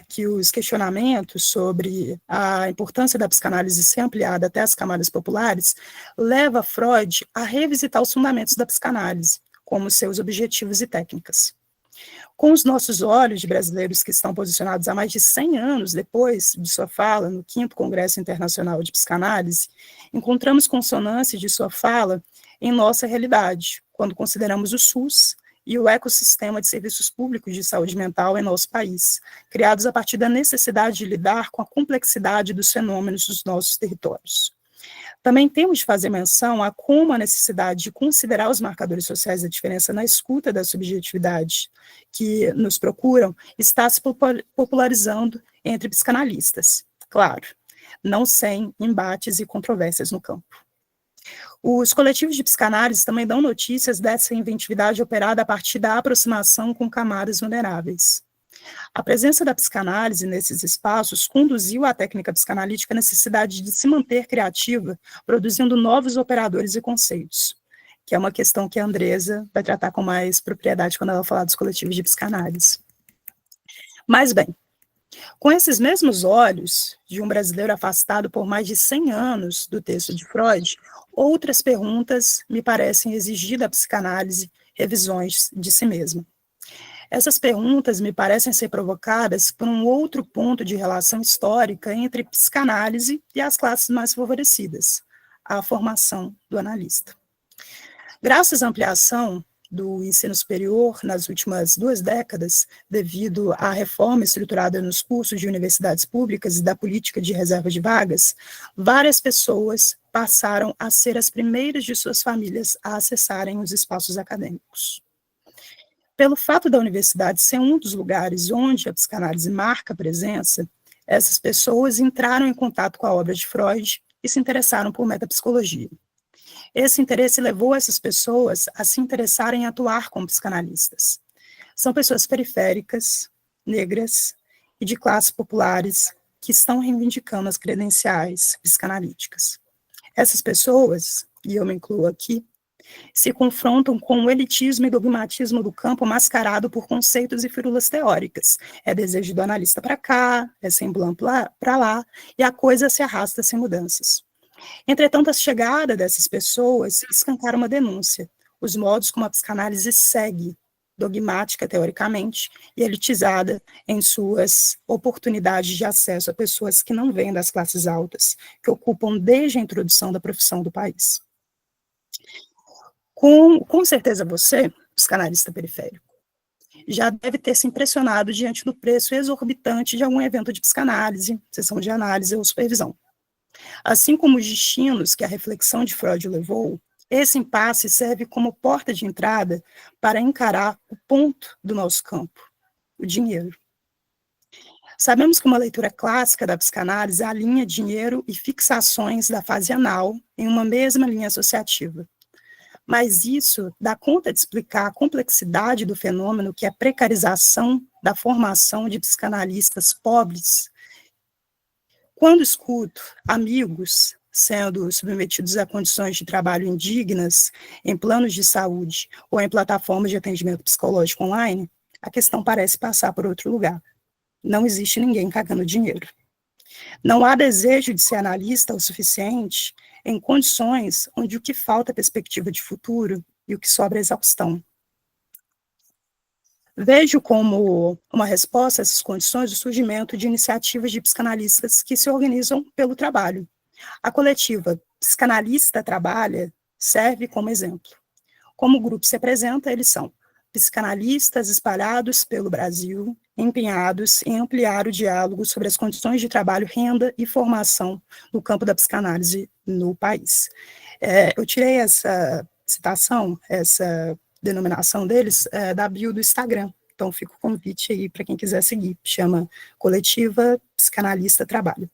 que os questionamentos sobre a importância da psicanálise ser ampliada até as camadas populares leva Freud a revisitar os fundamentos da psicanálise, como seus objetivos e técnicas. Com os nossos olhos de brasileiros que estão posicionados há mais de 100 anos depois de sua fala no 5º Congresso Internacional de Psicanálise, encontramos consonâncias de sua fala em nossa realidade, quando consideramos o SUS e o ecossistema de serviços públicos de saúde mental em nosso país, criados a partir da necessidade de lidar com a complexidade dos fenômenos dos nossos territórios. Também temos de fazer menção a como a necessidade de considerar os marcadores sociais da diferença na escuta da subjetividade que nos procuram está se popularizando entre psicanalistas, claro, não sem embates e controvérsias no campo. Os coletivos de psicanálise também dão notícias dessa inventividade operada a partir da aproximação com camadas vulneráveis. A presença da psicanálise nesses espaços conduziu à técnica psicanalítica a necessidade de se manter criativa, produzindo novos operadores e conceitos, que é uma questão que a Andresa vai tratar com mais propriedade quando ela falar dos coletivos de psicanálise. Mas bem, com esses mesmos olhos de um brasileiro afastado por mais de 100 anos do texto de Freud, outras perguntas me parecem exigir da psicanálise revisões de si mesma. Essas perguntas me parecem ser provocadas por um outro ponto de relação histórica entre psicanálise e as classes mais favorecidas, a formação do analista. Graças à ampliação do ensino superior nas últimas 2 décadas, devido à reforma estruturada nos cursos de universidades públicas e da política de reserva de vagas, várias pessoas passaram a ser as primeiras de suas famílias a acessarem os espaços acadêmicos. Pelo fato da universidade ser um dos lugares onde a psicanálise marca presença, essas pessoas entraram em contato com a obra de Freud e se interessaram por metapsicologia. Esse interesse levou essas pessoas a se interessarem em atuar como psicanalistas. São pessoas periféricas, negras e de classes populares que estão reivindicando as credenciais psicanalíticas. Essas pessoas, e eu me incluo aqui, se confrontam com o elitismo e dogmatismo do campo mascarado por conceitos e firulas teóricas. É desejo do analista para cá, é semblante para lá, e a coisa se arrasta sem mudanças. Entretanto, a chegada dessas pessoas escancara uma denúncia, os modos como a psicanálise segue, dogmática teoricamente, e elitizada em suas oportunidades de acesso a pessoas que não vêm das classes altas, que ocupam desde a introdução da profissão do país. Com certeza você, psicanalista periférico, já deve ter se impressionado diante do preço exorbitante de algum evento de psicanálise, sessão de análise ou supervisão. Assim como os destinos que a reflexão de Freud levou, esse impasse serve como porta de entrada para encarar o ponto do nosso campo, o dinheiro. Sabemos que uma leitura clássica da psicanálise alinha dinheiro e fixações da fase anal em uma mesma linha associativa. Mas isso dá conta de explicar a complexidade do fenômeno que é a precarização da formação de psicanalistas pobres. Quando escuto amigos sendo submetidos a condições de trabalho indignas em planos de saúde ou em plataformas de atendimento psicológico online, a questão parece passar por outro lugar. Não existe ninguém cagando dinheiro. Não há desejo de ser analista o suficiente em condições onde o que falta é perspectiva de futuro e o que sobra é exaustão. Vejo como uma resposta a essas condições o surgimento de iniciativas de psicanalistas que se organizam pelo trabalho. A coletiva Psicanalista Trabalha serve como exemplo. Como o grupo se apresenta, eles são psicanalistas espalhados pelo Brasil, empenhados em ampliar o diálogo sobre as condições de trabalho, renda e formação no campo da psicanálise no país. Eu tirei essa citação, essa denominação deles, da bio do Instagram. Então, fica o convite aí para quem quiser seguir. Chama Coletiva Psicanalista Trabalho.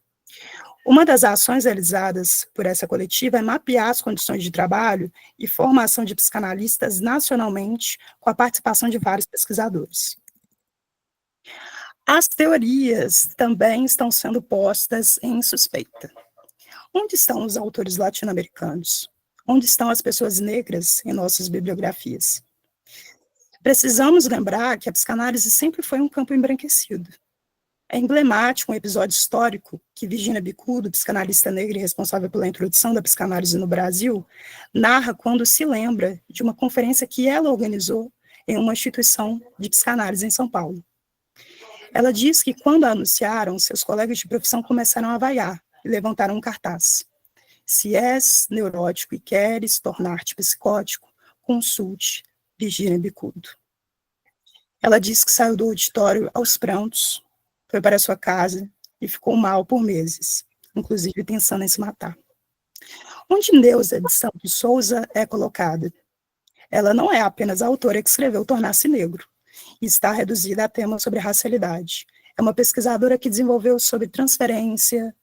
Uma das ações realizadas por essa coletiva é mapear as condições de trabalho e formação de psicanalistas nacionalmente, com a participação de vários pesquisadores. As teorias também estão sendo postas em suspeita. Onde estão os autores latino-americanos? Onde estão as pessoas negras em nossas bibliografias? Precisamos lembrar que a psicanálise sempre foi um campo embranquecido. É emblemático um episódio histórico que Virginia Bicudo, psicanalista negra e responsável pela introdução da psicanálise no Brasil, narra quando se lembra de uma conferência que ela organizou em uma instituição de psicanálise em São Paulo. Ela diz que quando a anunciaram, seus colegas de profissão começaram a vaiar e levantaram um cartaz. Se és neurótico e queres tornar-te psicótico, consulte Virginia Bicudo. Ela diz que saiu do auditório aos prantos, foi para sua casa e ficou mal por meses, inclusive pensando em se matar. Onde Neuza de Santos Souza é colocada? Ela não é apenas a autora que escreveu Tornar-se Negro, e está reduzida a temas sobre racialidade. É uma pesquisadora que desenvolveu sobre transferência,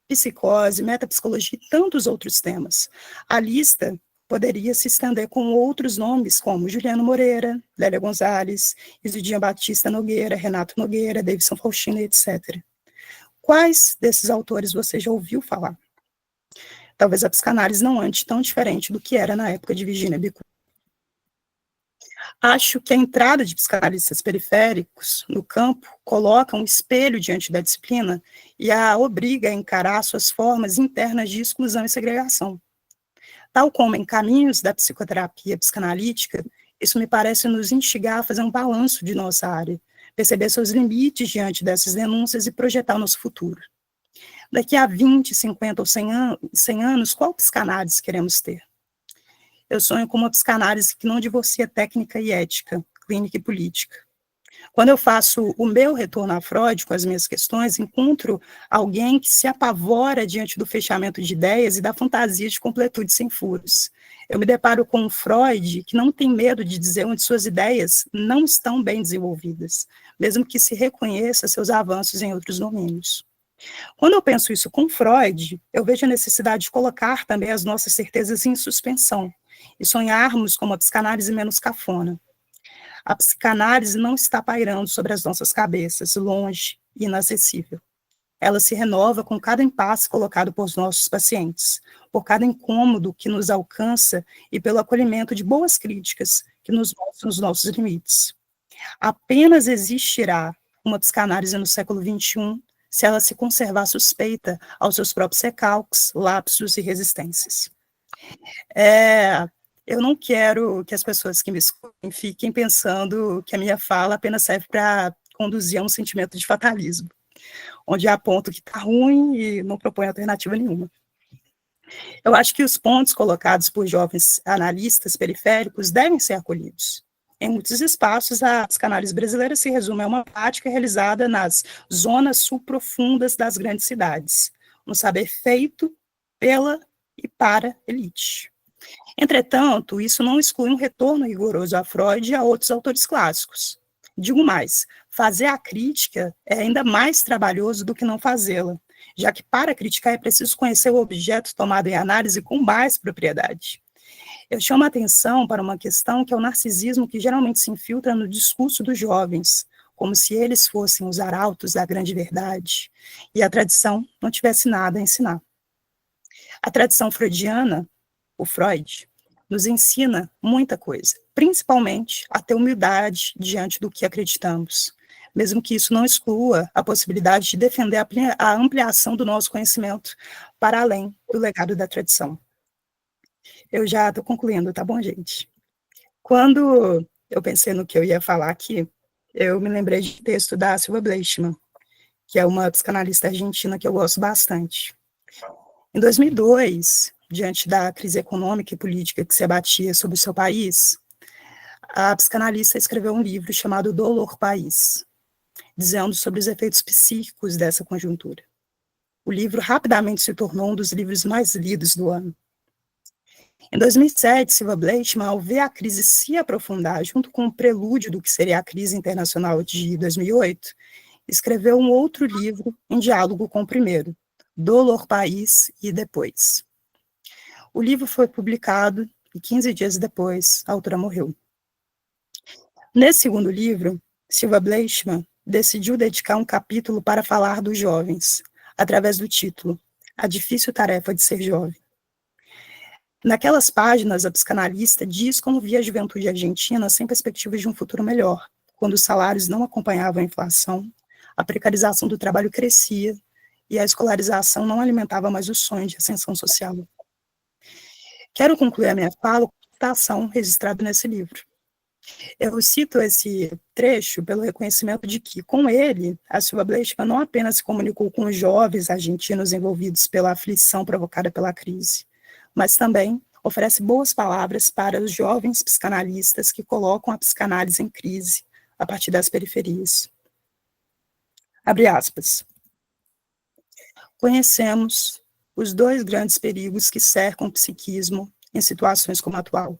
psicose, metapsicologia e tantos outros temas. A lista poderia se estender com outros nomes, como Juliano Moreira, Lélia Gonzalez, Isidinha Batista Nogueira, Renato Nogueira, Davidson Faustino, etc. Quais desses autores você já ouviu falar? Talvez a psicanálise não ande tão diferente do que era na época de Virginia Bicudo. Acho que a entrada de psicanalistas periféricos no campo coloca um espelho diante da disciplina e a obriga a encarar suas formas internas de exclusão e segregação. Tal como em Caminhos da Psicoterapia Psicanalítica, isso me parece nos instigar a fazer um balanço de nossa área, perceber seus limites diante dessas denúncias e projetar o nosso futuro. Daqui a 20, 50 ou 100 anos, qual psicanálise queremos ter? Eu sonho com uma psicanálise que não divorcia técnica e ética, clínica e política. Quando eu faço o meu retorno a Freud com as minhas questões, encontro alguém que se apavora diante do fechamento de ideias e da fantasia de completude sem furos. Eu me deparo com um Freud que não tem medo de dizer onde suas ideias não estão bem desenvolvidas, mesmo que se reconheça seus avanços em outros domínios. Quando eu penso isso com Freud, eu vejo a necessidade de colocar também as nossas certezas em suspensão e sonharmos com uma psicanálise menos cafona. A psicanálise não está pairando sobre as nossas cabeças, longe e inacessível. Ela se renova com cada impasse colocado por nossos pacientes, por cada incômodo que nos alcança e pelo acolhimento de boas críticas que nos mostram os nossos limites. Apenas existirá uma psicanálise no século XXI se ela se conservar suspeita aos seus próprios recalques, lapsos e resistências. Eu não quero que as pessoas que me escutem fiquem pensando que a minha fala apenas serve para conduzir a um sentimento de fatalismo, onde aponto que está ruim e não propõe alternativa nenhuma. Eu acho que os pontos colocados por jovens analistas periféricos devem ser acolhidos. Em muitos espaços, a psicanálise brasileira se resume a uma prática realizada nas zonas subprofundas das grandes cidades, um saber feito pela e para elite. Entretanto, isso não exclui um retorno rigoroso a Freud e a outros autores clássicos. Digo mais, fazer a crítica é ainda mais trabalhoso do que não fazê-la, já que para criticar é preciso conhecer o objeto tomado em análise com mais propriedade. Eu chamo a atenção para uma questão que é o narcisismo que geralmente se infiltra no discurso dos jovens, como se eles fossem os arautos da grande verdade, e a tradição não tivesse nada a ensinar. A tradição freudiana, o Freud, nos ensina muita coisa, principalmente a ter humildade diante do que acreditamos, mesmo que isso não exclua a possibilidade de defender a ampliação do nosso conhecimento para além do legado da tradição. Eu já estou concluindo, tá bom, gente? Quando eu pensei no que eu ia falar aqui, eu me lembrei de um texto da Silva Bleichmann, que é uma psicanalista argentina que eu gosto bastante. Em 2002, diante da crise econômica e política que se abatia sobre o seu país, a psicanalista escreveu um livro chamado Dolor País, dizendo sobre os efeitos psíquicos dessa conjuntura. O livro rapidamente se tornou um dos livros mais lidos do ano. Em 2007, Silva Bleichmann, ao ver a crise se aprofundar, junto com o prelúdio do que seria a crise internacional de 2008, escreveu um outro livro em diálogo com o primeiro, Dolor País e Depois. O livro foi publicado e 15 dias depois a autora morreu. Nesse segundo livro, Silva Bleichmann decidiu dedicar um capítulo para falar dos jovens, através do título A Difícil Tarefa de Ser Jovem. Naquelas páginas, a psicanalista diz como via a juventude argentina sem perspectivas de um futuro melhor, quando os salários não acompanhavam a inflação, a precarização do trabalho crescia e a escolarização não alimentava mais o sonho de ascensão social. Quero concluir a minha fala com a citação registrada nesse livro. Eu cito esse trecho pelo reconhecimento de que, com ele, a Silva Bleichmann não apenas se comunicou com os jovens argentinos envolvidos pela aflição provocada pela crise, mas também oferece boas palavras para os jovens psicanalistas que colocam a psicanálise em crise a partir das periferias. Abre aspas. Conhecemos os dois grandes perigos que cercam o psiquismo em situações como a atual.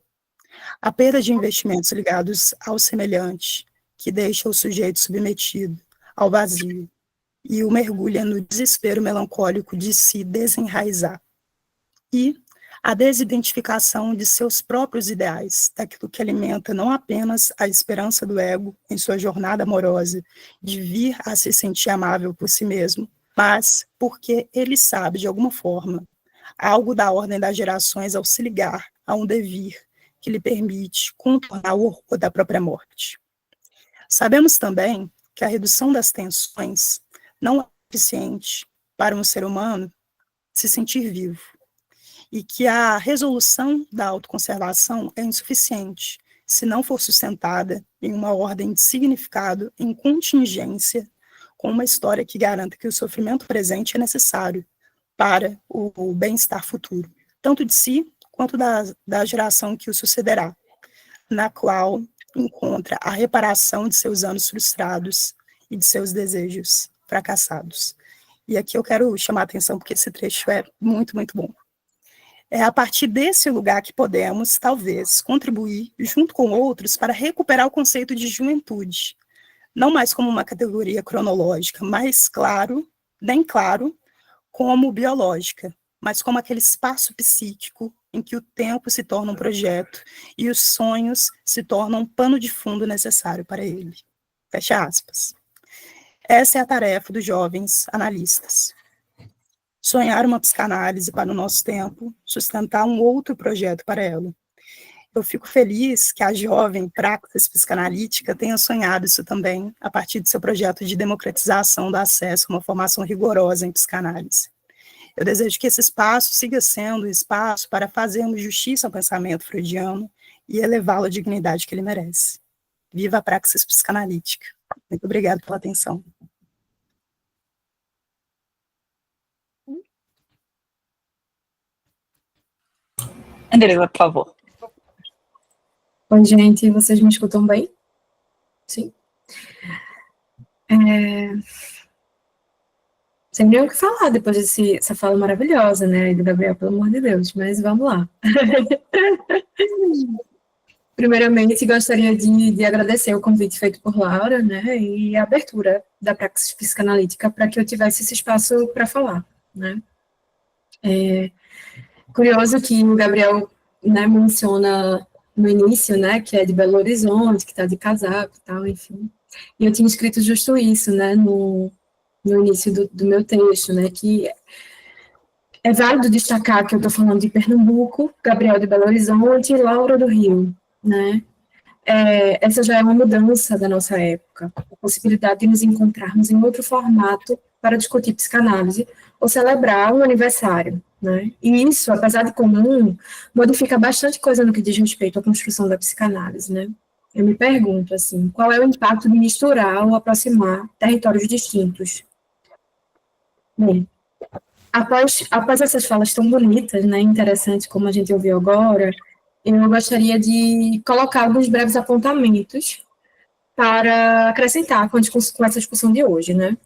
A perda de investimentos ligados ao semelhante, que deixa o sujeito submetido ao vazio, e o mergulha no desespero melancólico de se desenraizar. E a desidentificação de seus próprios ideais, daquilo que alimenta não apenas a esperança do ego em sua jornada amorosa de vir a se sentir amável por si mesmo, mas porque ele sabe, de alguma forma, algo da ordem das gerações ao se ligar a um devir que lhe permite contornar o horror da própria morte. Sabemos também que a redução das tensões não é suficiente para um ser humano se sentir vivo, e que a resolução da autoconservação é insuficiente se não for sustentada em uma ordem de significado em contingência com uma história que garanta que o sofrimento presente é necessário para o bem-estar futuro, tanto de si quanto da geração que o sucederá, na qual encontra a reparação de seus anos frustrados e de seus desejos fracassados. E aqui eu quero chamar a atenção porque esse trecho é muito, muito bom. É a partir desse lugar que podemos, talvez, contribuir, junto com outros, para recuperar o conceito de juventude, não mais como uma categoria cronológica, mais claro, bem claro, como biológica, mas como aquele espaço psíquico em que o tempo se torna um projeto e os sonhos se tornam um pano de fundo necessário para ele. Fecha aspas. Essa é a tarefa dos jovens analistas. Sonhar uma psicanálise para o nosso tempo, sustentar um outro projeto para ela. Eu fico feliz que a jovem Praxis Psicanalítica tenha sonhado isso também a partir do seu projeto de democratização do acesso a uma formação rigorosa em psicanálise. Eu desejo que esse espaço siga sendo um espaço para fazermos justiça ao pensamento freudiano e elevá-lo à dignidade que ele merece. Viva a praxis psicanalítica. Muito obrigada pela atenção. Andresa, por favor. Oi, gente, vocês me escutam bem? Sim? Sem nem o que falar depois dessa fala maravilhosa, né, do Gabriel, pelo amor de Deus, mas vamos lá. Primeiramente, gostaria de agradecer o convite feito por Laura, né, e a abertura da praxis psicanalítica para que eu tivesse esse espaço para falar, né. Curioso que o Gabriel, né, menciona no início, né, que é de Belo Horizonte, que está de casaco e tal, enfim. E eu tinha escrito justo isso, né, no início do meu texto, né, que é válido destacar que eu estou falando de Pernambuco, Gabriel de Belo Horizonte e Laura do Rio, né. Essa já é uma mudança da nossa época, a possibilidade de nos encontrarmos em outro formato para discutir psicanálise ou celebrar um aniversário, né? E isso, apesar de comum, modifica bastante coisa no que diz respeito à construção da psicanálise, né? eu me pergunto, assim, qual é o impacto de misturar ou aproximar territórios distintos? Bem, após essas falas tão bonitas, né, interessantes como a gente ouviu agora, eu gostaria de colocar alguns breves apontamentos para acrescentar com essa discussão de hoje, né?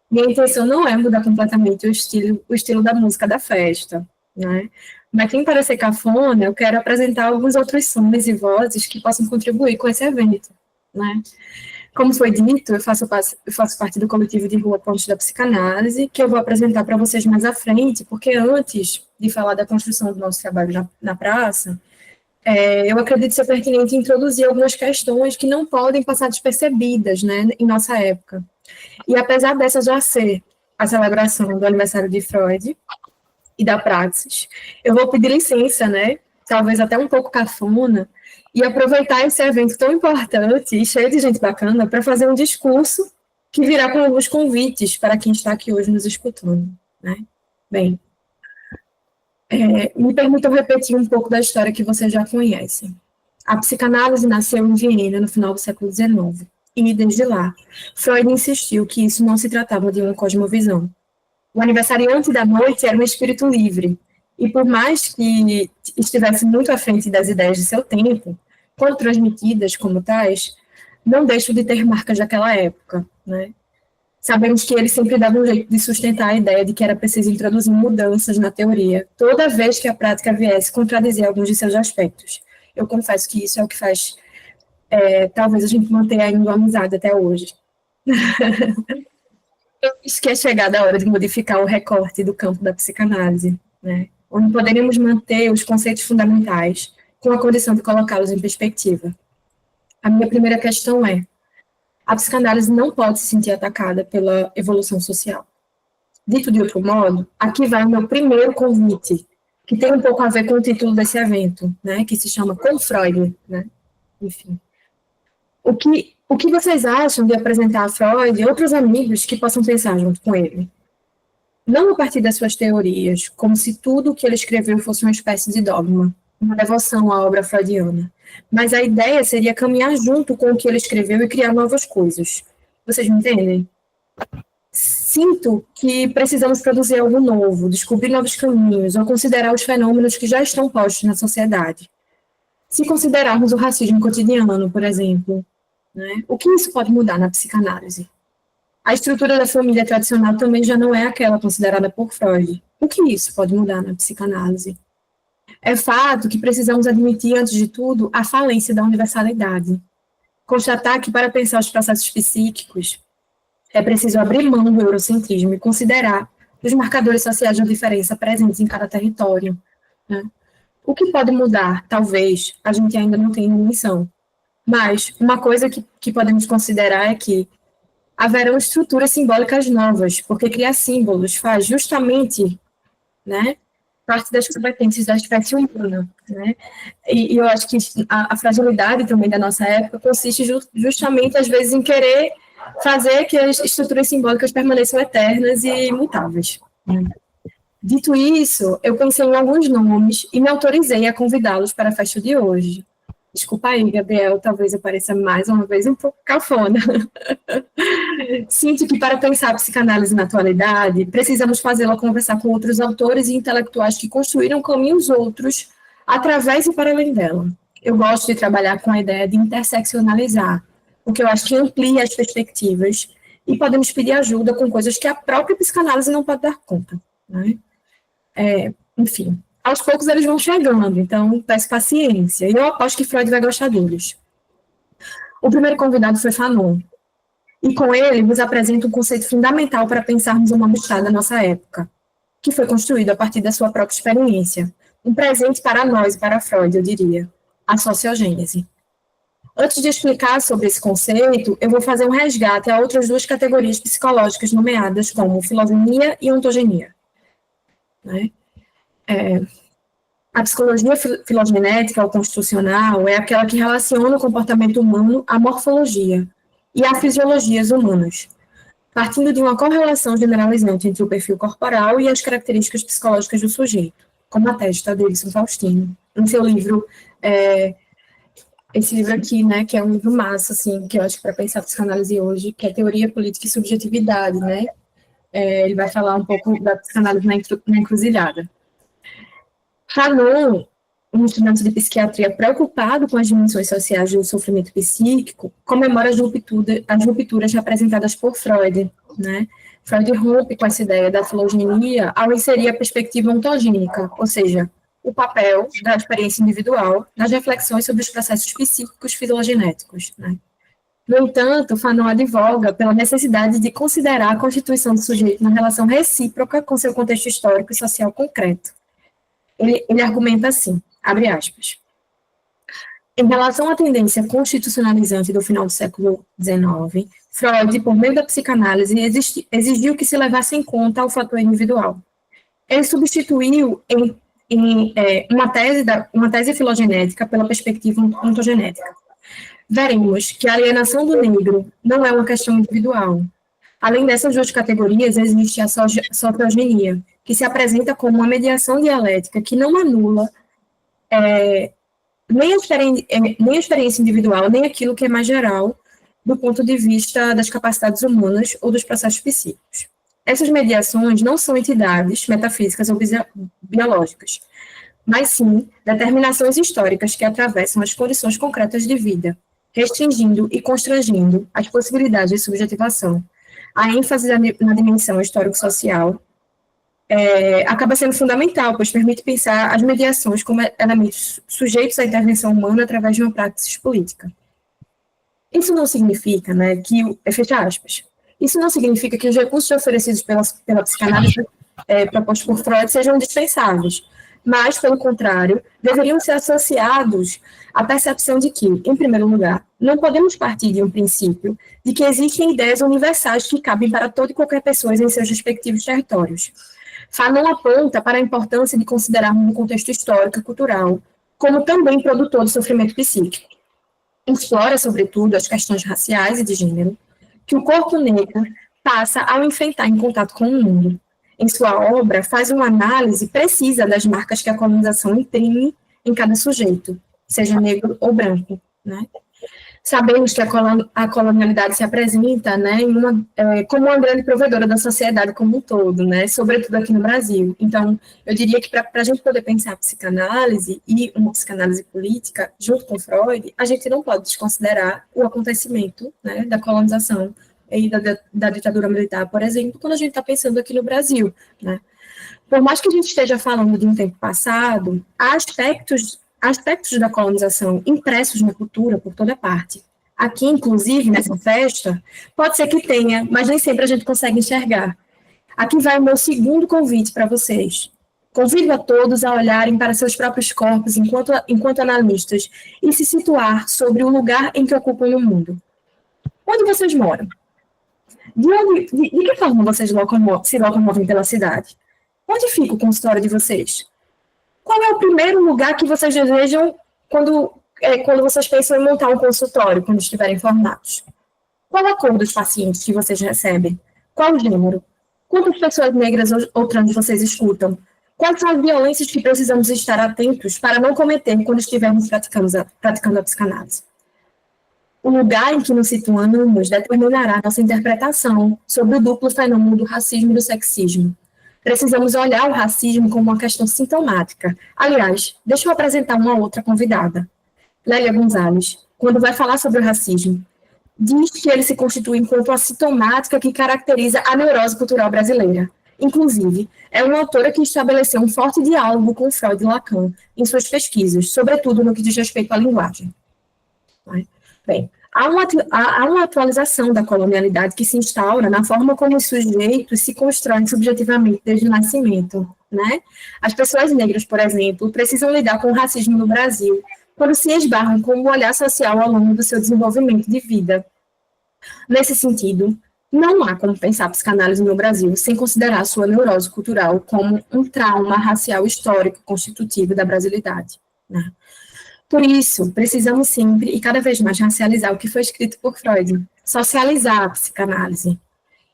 Minha intenção não é mudar completamente o estilo da música da festa, né? Mas sem parecer cafona, eu quero apresentar alguns outros sons e vozes que possam contribuir com esse evento, né? Como foi dito, eu faço parte do coletivo de rua Pontes da Psicanálise, que eu vou apresentar para vocês mais à frente, porque antes de falar da construção do nosso trabalho na praça, eu acredito ser pertinente introduzir algumas questões que não podem passar despercebidas, né, em nossa época. E apesar dessa já ser a celebração do aniversário de Freud e da Praxis, eu vou pedir licença, né, talvez até um pouco cafona, e aproveitar esse evento tão importante e cheio de gente bacana para fazer um discurso que virá com alguns convites para quem está aqui hoje nos escutando, né? Bem, me permitam repetir um pouco da história que vocês já conhecem. A psicanálise nasceu em Viena no final do século XIX, e desde lá, Freud insistiu que isso não se tratava de uma cosmovisão. O aniversariante da noite era um espírito livre, e por mais que estivesse muito à frente das ideias de seu tempo, quando transmitidas como tais, não deixam de ter marcas daquela época, né? Sabemos que ele sempre dava um jeito de sustentar a ideia de que era preciso introduzir mudanças na teoria, toda vez que a prática viesse contradizer alguns de seus aspectos. Eu confesso que isso é o que faz, talvez, a gente manter ainda uma amizade até hoje. Eu acho que é chegada a hora de modificar o recorte do campo da psicanálise, né? Onde poderíamos manter os conceitos fundamentais, com a condição de colocá-los em perspectiva. A minha primeira questão é: a psicanálise não pode se sentir atacada pela evolução social. Dito de outro modo, aqui vai o meu primeiro convite, que tem um pouco a ver com o título desse evento, né, que se chama Com Freud, né? Enfim. O que vocês acham de apresentar a Freud e outros amigos que possam pensar junto com ele? Não a partir das suas teorias, como se tudo o que ele escreveu fosse uma espécie de dogma, uma devoção à obra freudiana. Mas a ideia seria caminhar junto com o que ele escreveu e criar novas coisas. Vocês me entendem? Sinto que precisamos produzir algo novo, descobrir novos caminhos, ou considerar os fenômenos que já estão postos na sociedade. Se considerarmos o racismo cotidiano, por exemplo, né, o que isso pode mudar na psicanálise? A estrutura da família tradicional também já não é aquela considerada por Freud. O que isso pode mudar na psicanálise? É fato que precisamos admitir, antes de tudo, a falência da universalidade. Constatar que, para pensar os processos psíquicos, é preciso abrir mão do eurocentrismo e considerar os marcadores sociais da diferença presentes em cada território, né? O que pode mudar, talvez, a gente ainda não tem dimensão. Mas uma coisa que podemos considerar é que haverão estruturas simbólicas novas, porque criar símbolos faz justamente, né, parte das competências da espécie humana, né? E eu acho que a fragilidade também da nossa época consiste justamente, às vezes, em querer fazer que as estruturas simbólicas permaneçam eternas e imutáveis, né? Dito isso, eu pensei em alguns nomes e me autorizei a convidá-los para a festa de hoje. Desculpa aí, Gabriel, talvez eu pareça mais uma vez um pouco cafona. Sinto que para pensar a psicanálise na atualidade, precisamos fazê-la conversar com outros autores e intelectuais que construíram caminhos outros através e para além dela. Eu gosto de trabalhar com a ideia de interseccionalizar, porque eu acho que amplia as perspectivas e podemos pedir ajuda com coisas que a própria psicanálise não pode dar conta, né? Enfim, aos poucos eles vão chegando, então peço paciência. E eu aposto que Freud vai gostar deles. O primeiro convidado foi Fanon. E com ele vos apresento um conceito fundamental para pensarmos o mal-estar da nossa época, que foi construído a partir da sua própria experiência. Um presente para nós e para Freud, eu diria. A sociogênese. Antes de explicar sobre esse conceito, eu vou fazer um resgate a outras duas categorias psicológicas nomeadas como filogenia e ontogenia, né? A psicologia filogenética ou constitucional é aquela que relaciona o comportamento humano à morfologia e a fisiologias humanas, partindo de uma correlação generalizante entre o perfil corporal e as características psicológicas do sujeito, como atesta Davidson Faustino, em seu livro esse livro aqui, né, que é um livro massa, assim, que eu acho que para pensar psicanálise hoje, que é Teoria Política e Subjetividade, né? Ele vai falar um pouco da psicanálise na encruzilhada. Fanon, um estudante de psiquiatria preocupado com as dimensões sociais do sofrimento psíquico, comemora as rupturas representadas por Freud, né? Freud rompe com essa ideia da filogenia ao inserir a perspectiva ontogênica, ou seja, o papel da experiência individual nas reflexões sobre os processos psíquicos filogenéticos, né? No entanto, Fanon advoga pela necessidade de considerar a constituição do sujeito na relação recíproca com seu contexto histórico e social concreto. Ele argumenta assim, abre aspas, em relação à tendência constitucionalizante do final do século XIX, Freud, por meio da psicanálise, exigiu que se levasse em conta o fator individual. Ele substituiu uma tese filogenética pela perspectiva ontogenética. Veremos que a alienação do negro não é uma questão individual. Além dessas duas categorias, existe a soteriogenia, que se apresenta como uma mediação dialética que não anula nem a experiência individual, nem aquilo que é mais geral do ponto de vista das capacidades humanas ou dos processos psíquicos. Essas mediações não são entidades metafísicas ou biológicas, mas sim determinações históricas que atravessam as condições concretas de vida, restringindo e constrangendo as possibilidades de subjetivação. A ênfase na dimensão histórico-social acaba sendo fundamental, pois permite pensar as mediações como elementos sujeitos à intervenção humana através de uma prática política. Isso não significa, né, fecha aspas, isso não significa que os recursos oferecidos pela psicanálise propostos por Freud sejam indispensáveis, mas, pelo contrário, deveriam ser associados à percepção de que, em primeiro lugar, não podemos partir de um princípio de que existem ideias universais que cabem para toda e qualquer pessoa em seus respectivos territórios. Fanon aponta para a importância de considerarmos o contexto histórico e cultural como também produtor do sofrimento psíquico. Explora, sobretudo, as questões raciais e de gênero que o corpo negro passa ao enfrentar em contato com o mundo. Em sua obra, faz uma análise precisa das marcas que a colonização imprime em cada sujeito, seja negro ou branco, né? Sabemos que a colonialidade se apresenta, né, como uma grande provedora da sociedade como um todo, né, sobretudo aqui no Brasil. Então, eu diria que para a gente poder pensar a psicanálise e uma psicanálise política, junto com Freud, a gente não pode desconsiderar o acontecimento, né, da colonização e da ditadura militar, por exemplo, quando a gente está pensando aqui no Brasil, né. Por mais que a gente esteja falando de um tempo passado, há aspectos da colonização impressos na cultura por toda parte. Aqui, inclusive, nessa festa, pode ser que tenha, mas nem sempre a gente consegue enxergar. Aqui vai o meu segundo convite para vocês. Convido a todos a olharem para seus próprios corpos enquanto analistas e se situar sobre o lugar em que ocupam no mundo. Onde vocês moram? De que forma vocês se locomovem pela cidade? Onde fica o consultório de vocês? Qual é o primeiro lugar que vocês desejam quando vocês pensam em montar um consultório, quando estiverem formados? Qual a cor dos pacientes que vocês recebem? Qual o gênero? Quantas pessoas negras ou trans vocês escutam? Quais são as violências que precisamos estar atentos para não cometer quando estivermos praticando a psicanálise? O lugar em que nos situamos determinará nossa interpretação sobre o duplo fenômeno do racismo e do sexismo. Precisamos olhar o racismo como uma questão sintomática. Aliás, deixa eu apresentar uma outra convidada. Lélia Gonzalez, quando vai falar sobre o racismo, diz que ele se constitui enquanto a sintomática que caracteriza a neurose cultural brasileira. Inclusive, é uma autora que estabeleceu um forte diálogo com Freud e Lacan em suas pesquisas, sobretudo no que diz respeito à linguagem. Bem, há uma atualização da colonialidade que se instaura na forma como os sujeitos se constroem subjetivamente desde o nascimento, né? As pessoas negras, por exemplo, precisam lidar com o racismo no Brasil quando se esbarram com o olhar social ao longo do seu desenvolvimento de vida. Nesse sentido, não há como pensar a psicanálise no Brasil sem considerar a sua neurose cultural como um trauma racial histórico constitutivo da brasilidade, né? Por isso, precisamos sempre e cada vez mais racializar o que foi escrito por Freud, socializar a psicanálise.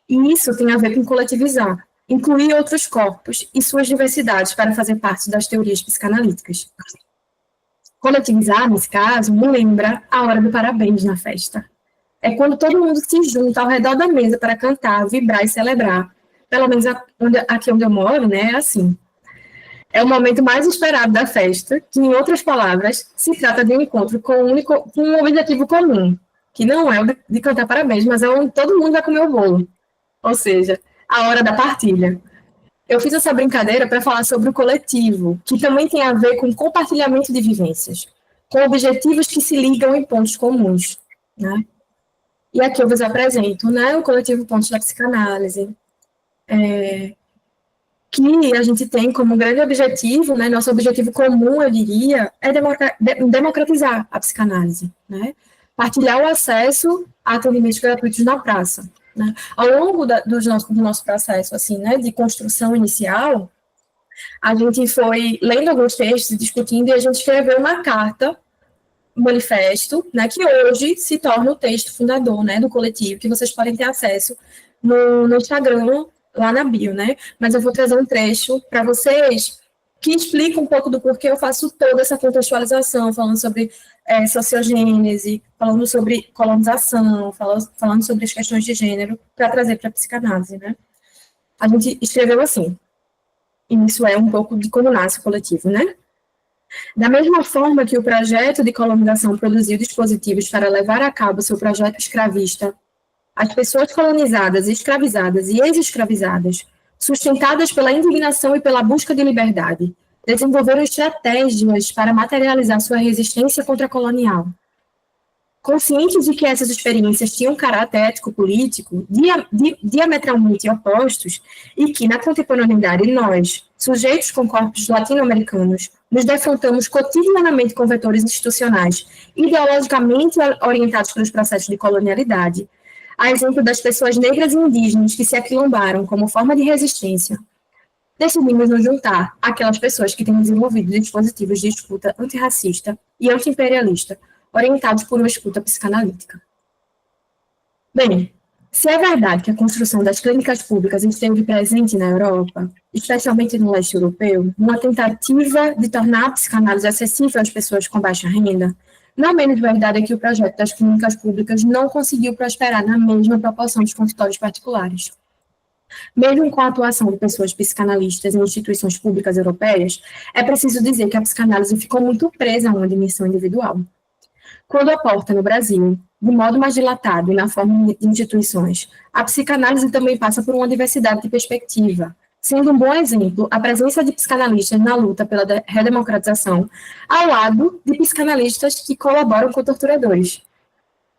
E isso tem a ver com coletivizar, incluir outros corpos e suas diversidades para fazer parte das teorias psicanalíticas. Coletivizar, nesse caso, me lembra a hora do parabéns na festa. É quando todo mundo se junta ao redor da mesa para cantar, vibrar e celebrar. Pelo menos aqui onde eu moro, né, é assim. É o momento mais esperado da festa, que, em outras palavras, se trata de um encontro com um objetivo comum, que não é o de cantar parabéns, mas é onde todo mundo vai comer o bolo. Ou seja, a hora da partilha. Eu fiz essa brincadeira para falar sobre o coletivo, que também tem a ver com compartilhamento de vivências, com objetivos que se ligam em pontos comuns, né? E aqui eu vos apresento, né, o coletivo Pontos da Psicanálise, que a gente tem como grande objetivo, né, nosso objetivo comum, eu diria, é democratizar a psicanálise, né? Partilhar o acesso a atendimentos gratuitos na praça, né? Ao longo do nosso processo assim, né, de construção inicial, a gente foi lendo alguns textos e discutindo, e a gente escreveu uma carta, um manifesto, né, que hoje se torna o texto fundador, né, do coletivo, que vocês podem ter acesso no Instagram, lá na bio, né? Mas eu vou trazer um trecho para vocês que explica um pouco do porquê eu faço toda essa contextualização, falando sobre sociogênese, falando sobre colonização, falando sobre as questões de gênero, para trazer para a psicanálise, né? A gente escreveu assim, e isso é um pouco de como nasce o coletivo, né? Da mesma forma que o projeto de colonização produziu dispositivos para levar a cabo seu projeto escravista, as pessoas colonizadas, escravizadas e ex-escravizadas, sustentadas pela indignação e pela busca de liberdade, desenvolveram estratégias para materializar sua resistência contra-colonial. Conscientes de que essas experiências tinham caráter ético-político diametralmente opostos e que, na contemporaneidade, nós, sujeitos com corpos latino-americanos, nos defrontamos cotidianamente com vetores institucionais ideologicamente orientados pelos processos de colonialidade, a exemplo das pessoas negras e indígenas que se aquilombaram como forma de resistência, decidimos nos juntar àquelas pessoas que têm desenvolvido dispositivos de escuta antirracista e anti-imperialista, orientados por uma escuta psicanalítica. Bem, se é verdade que a construção das clínicas públicas esteve presente na Europa, especialmente no leste europeu, numa tentativa de tornar a psicanálise acessível às pessoas com baixa renda, não menos verdade é que o projeto das clínicas públicas não conseguiu prosperar na mesma proporção dos consultórios particulares. Mesmo com a atuação de pessoas psicanalistas em instituições públicas europeias, é preciso dizer que a psicanálise ficou muito presa a uma dimensão individual. Quando aporta no Brasil, de modo mais dilatado e na forma de instituições, a psicanálise também passa por uma diversidade de perspectiva, sendo um bom exemplo a presença de psicanalistas na luta pela redemocratização, ao lado de psicanalistas que colaboram com torturadores.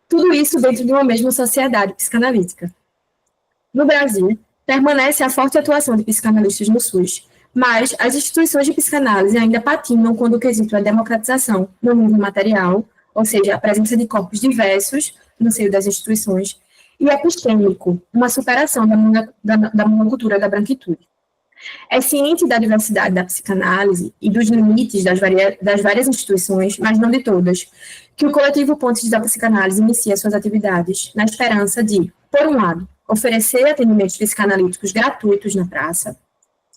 Tudo isso dentro de uma mesma sociedade psicanalítica. No Brasil, permanece a forte atuação de psicanalistas no SUS, mas as instituições de psicanálise ainda patinam quando o quesito é democratização no mundo material, ou seja, a presença de corpos diversos no seio das instituições, e epistêmico, uma superação da monocultura da branquitude. É ciente da diversidade da psicanálise e dos limites das várias instituições, mas não de todas, que o coletivo Pontes da Psicanálise inicia suas atividades na esperança de, por um lado, oferecer atendimentos psicanalíticos gratuitos na praça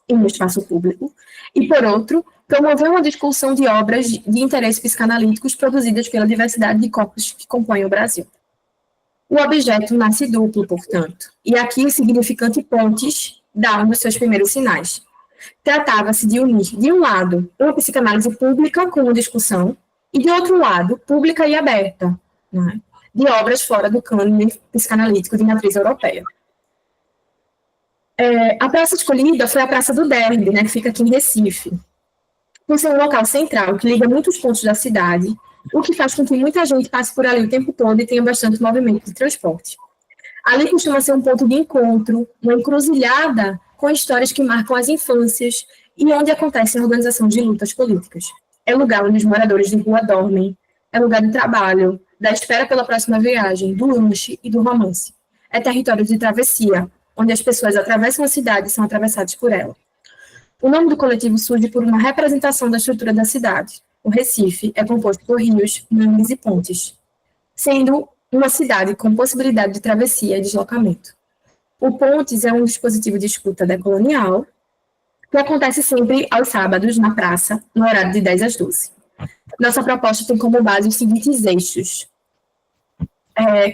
e no espaço público, e, por outro, promover uma discussão de obras de interesse psicanalíticos produzidas pela diversidade de corpos que compõem o Brasil. O objeto nasce duplo, portanto, e aqui o significante Pontes dá um dos seus primeiros sinais. Tratava-se de unir, de um lado, uma psicanálise pública com uma discussão, e, de outro lado, pública e aberta, né, de obras fora do cânone psicanalítico de matriz europeia. A praça escolhida foi a Praça do Derby, né, que fica aqui em Recife, por ser um local central que liga muitos pontos da cidade, o que faz com que muita gente passe por ali o tempo todo e tenha bastante movimento de transporte. Ali costuma ser um ponto de encontro, uma encruzilhada com histórias que marcam as infâncias e onde acontece a organização de lutas políticas. É lugar onde os moradores de rua dormem, é lugar de trabalho, da espera pela próxima viagem, do lanche e do romance. É território de travessia, onde as pessoas atravessam a cidade e são atravessadas por ela. O nome do coletivo surge por uma representação da estrutura da cidade. O Recife é composto por rios, mangues e pontes, sendo uma cidade com possibilidade de travessia e deslocamento. O Pontes é um dispositivo de escuta decolonial que acontece sempre aos sábados na praça, no horário de 10 às 12. Nossa proposta tem como base os seguintes eixos.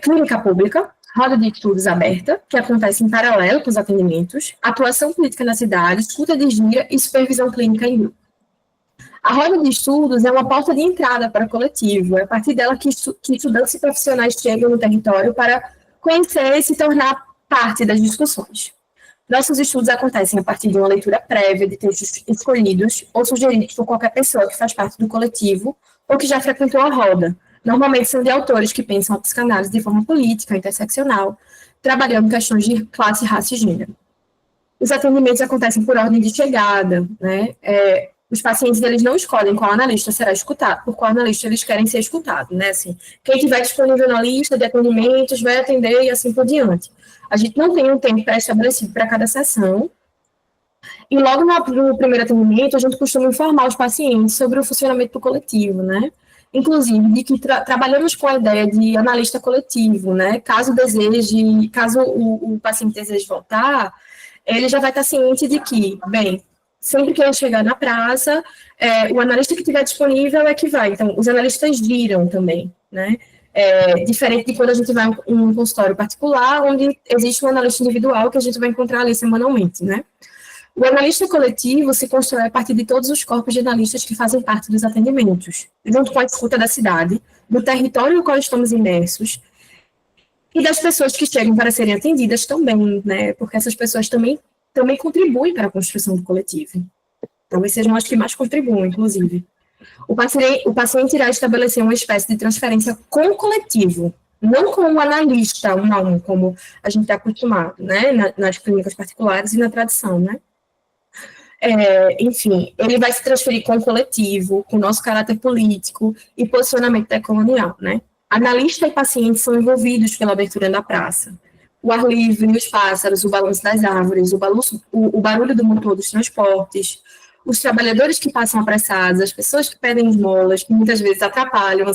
Clínica pública, roda de estudos aberta, que acontece em paralelo com os atendimentos, atuação política na cidade, escuta de gira e supervisão clínica em grupo. A roda de estudos é uma porta de entrada para o coletivo, é a partir dela que estudantes e profissionais chegam no território para conhecer e se tornar parte das discussões. Nossos estudos acontecem a partir de uma leitura prévia de textos escolhidos ou sugeridos por qualquer pessoa que faz parte do coletivo ou que já frequentou a roda. Normalmente são de autores que pensam a psicanálise de forma política, interseccional, trabalhando questões de classe, raça e gênero. Os atendimentos acontecem por ordem de chegada, né? Os pacientes, eles não escolhem qual analista será escutado, por qual analista eles querem ser escutados, né? Assim, quem tiver disponível na lista de atendimentos vai atender e assim por diante. A gente não tem um tempo pré-estabelecido para cada sessão. E logo no primeiro atendimento, a gente costuma informar os pacientes sobre o funcionamento do coletivo, né? Inclusive, de que trabalhamos com a ideia de analista coletivo, né? Caso o paciente deseje voltar, ele já vai estar ciente de que, bem, sempre que ele chegar na praça, o analista que estiver disponível é que vai. Então, os analistas giram também, né? Diferente de quando a gente vai em um consultório particular, onde existe um analista individual que a gente vai encontrar ali semanalmente, né? O analista coletivo se constrói a partir de todos os corpos de analistas que fazem parte dos atendimentos, junto com a escuta da cidade, do território no qual estamos imersos, e das pessoas que chegam para serem atendidas também, né? Porque essas pessoas também contribuem para a construção do coletivo. Talvez sejam as que mais contribuem, inclusive. O paciente irá estabelecer uma espécie de transferência com o coletivo, não com o analista, um a um, como a gente está acostumado, né? Nas clínicas particulares e na tradição, né? Enfim, ele vai se transferir com o coletivo, com o nosso caráter político e posicionamento decolonial, né? Analista e paciente são envolvidos pela abertura da praça. O ar livre, os pássaros, o balanço das árvores, o barulho do motor dos transportes, os trabalhadores que passam apressados, as pessoas que pedem esmolas, que muitas vezes atrapalham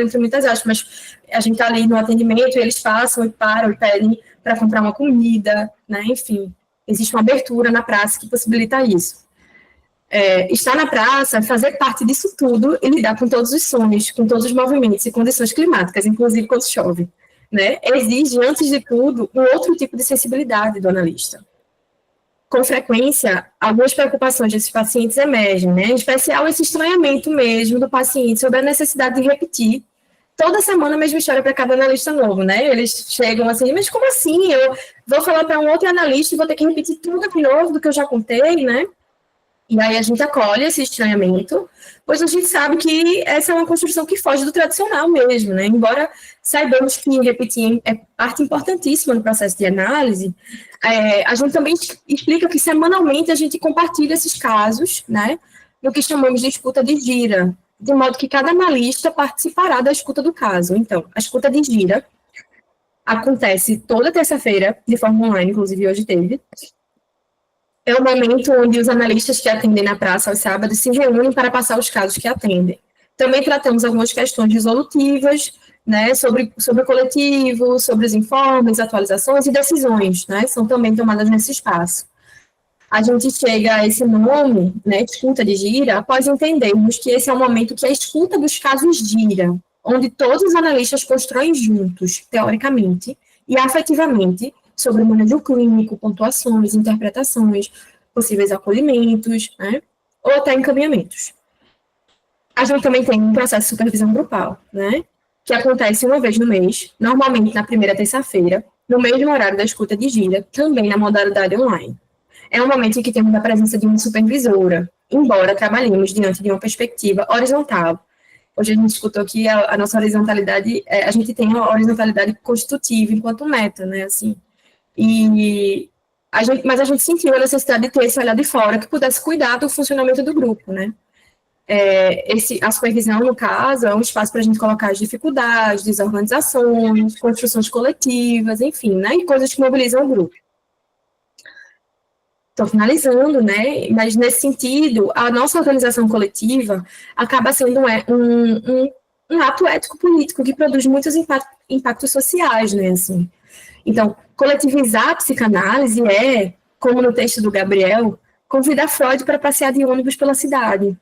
entre muitas aspas, mas a gente está ali no atendimento e eles passam e param e pedem para comprar uma comida, né? Enfim, existe uma abertura na praça que possibilita isso. Estar na praça, fazer parte disso tudo e lidar com todos os sons, com todos os movimentos e condições climáticas, inclusive quando chove, né? Exige, antes de tudo, um outro tipo de sensibilidade do analista. Com frequência, algumas preocupações desses pacientes emergem, né? Em especial esse estranhamento mesmo do paciente sobre a necessidade de repetir toda semana a mesma história para cada analista novo, né? Eles chegam assim, mas como assim? Eu vou falar para um outro analista e vou ter que repetir tudo de novo do que eu já contei, né? E aí a gente acolhe esse estranhamento, pois a gente sabe que essa é uma construção que foge do tradicional mesmo, né? Embora saibamos que repetir é parte importantíssima no processo de análise, a gente também explica que semanalmente a gente compartilha esses casos, né? No que chamamos de escuta de gira, de modo que cada analista participará da escuta do caso. Então, a escuta de gira acontece toda terça-feira, de forma online, inclusive hoje teve. É o momento onde os analistas que atendem na praça aos sábados se reúnem para passar os casos que atendem. Também tratamos algumas questões resolutivas, né, sobre o coletivo, sobre os informes, atualizações e decisões, né, são também tomadas nesse espaço. A gente chega a esse nome, né, escuta de gira, após entendermos que esse é o momento que a escuta dos casos gira, onde todos os analistas constroem juntos, teoricamente e afetivamente, sobre o manejo clínico, pontuações, interpretações, possíveis acolhimentos, né, ou até encaminhamentos. A gente também tem um processo de supervisão grupal, né, que acontece uma vez no mês, normalmente na primeira terça-feira, no mesmo horário da escuta de gira, também na modalidade online. É um momento em que temos a presença de uma supervisora, embora trabalhemos diante de uma perspectiva horizontal. Hoje a gente escutou que a nossa horizontalidade, a gente tem a horizontalidade constitutiva enquanto meta, né, assim. Mas a gente sentiu a necessidade de ter esse olhar de fora que pudesse cuidar do funcionamento do grupo, né? A supervisão, no caso, é um espaço para a gente colocar as dificuldades, desorganizações, construções coletivas, enfim, né? E coisas que mobilizam o grupo. Estou finalizando, né? Mas nesse sentido, a nossa organização coletiva acaba sendo um ato ético-político que produz muitos impactos sociais, né? Assim. Então, coletivizar a psicanálise como no texto do Gabriel, convidar Freud para passear de ônibus pela cidade.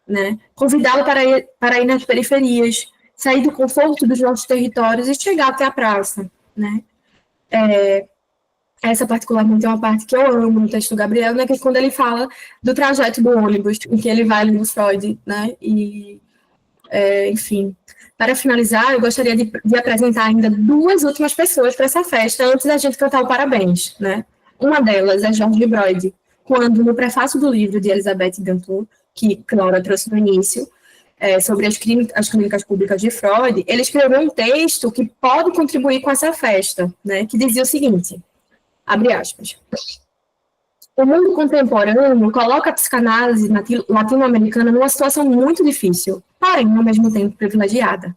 né? Convidá-lo para ir nas periferias, sair do conforto dos nossos territórios e chegar até a praça, né? Essa particularmente é uma parte que eu amo no texto do Gabriel, né, que é quando ele fala do trajeto do ônibus, em que ele vai ali no Freud, né, e, enfim. Para finalizar, eu gostaria de apresentar ainda 2 últimas pessoas para essa festa, antes da gente cantar o parabéns, né. Uma delas é George Broyd, quando, no prefácio do livro de Elizabeth Gantour, que Laura trouxe no início, sobre as clínicas públicas de Freud, ele escreveu um texto que pode contribuir com essa festa, né, que dizia o seguinte: abre aspas. O mundo contemporâneo coloca a psicanálise latino-americana numa situação muito difícil, porém, ao mesmo tempo, privilegiada.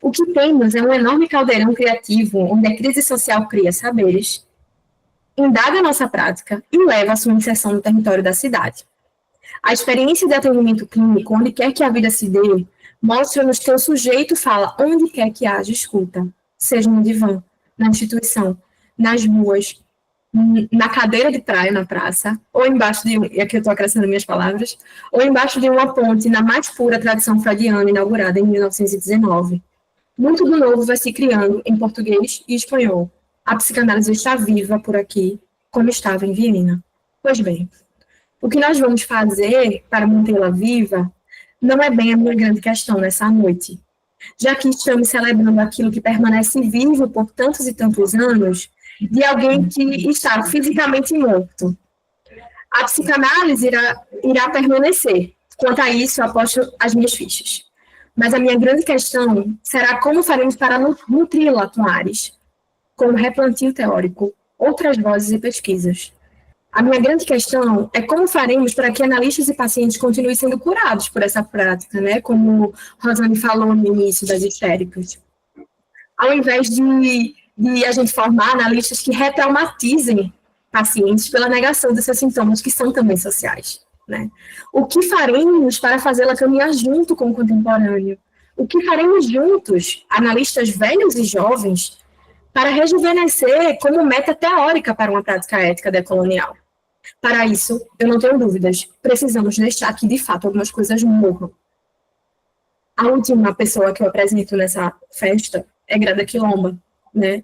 O que temos é um enorme caldeirão criativo, onde a crise social cria saberes, indaga a nossa prática e leva a sua inserção no território da cidade. A experiência de atendimento clínico, onde quer que a vida se dê, mostra-nos que o sujeito fala onde quer que haja escuta, seja no divã, na instituição, nas ruas, na cadeira de praia na praça, ou embaixo de, e aqui eu estou acrescentando minhas palavras, ou embaixo de uma ponte na mais pura tradição freudiana inaugurada em 1919. Muito do novo vai se criando em português e espanhol. A psicanálise está viva por aqui, como estava em Viena. Pois bem, o que nós vamos fazer para mantê-la viva não é bem a minha grande questão nessa noite. Já que estamos celebrando aquilo que permanece vivo por tantos e tantos anos, de alguém que está fisicamente morto. A psicanálise irá permanecer. Quanto a isso, eu aposto as minhas fichas. Mas a minha grande questão será como faremos para nutri-la com ares, com replantio teórico, outras vozes e pesquisas. A minha grande questão é como faremos para que analistas e pacientes continuem sendo curados por essa prática, né? Como Rosane falou no início das histéricas. Ao invés de a gente formar analistas que retraumatizem pacientes pela negação desses sintomas que são também sociais, né? O que faremos para fazê-la caminhar junto com o contemporâneo? O que faremos juntos, analistas velhos e jovens, para rejuvenescer como meta teórica para uma prática ética decolonial? Para isso, eu não tenho dúvidas, precisamos deixar que, de fato, algumas coisas morram. A última pessoa que eu apresento nessa festa é Grada Quilomba, né?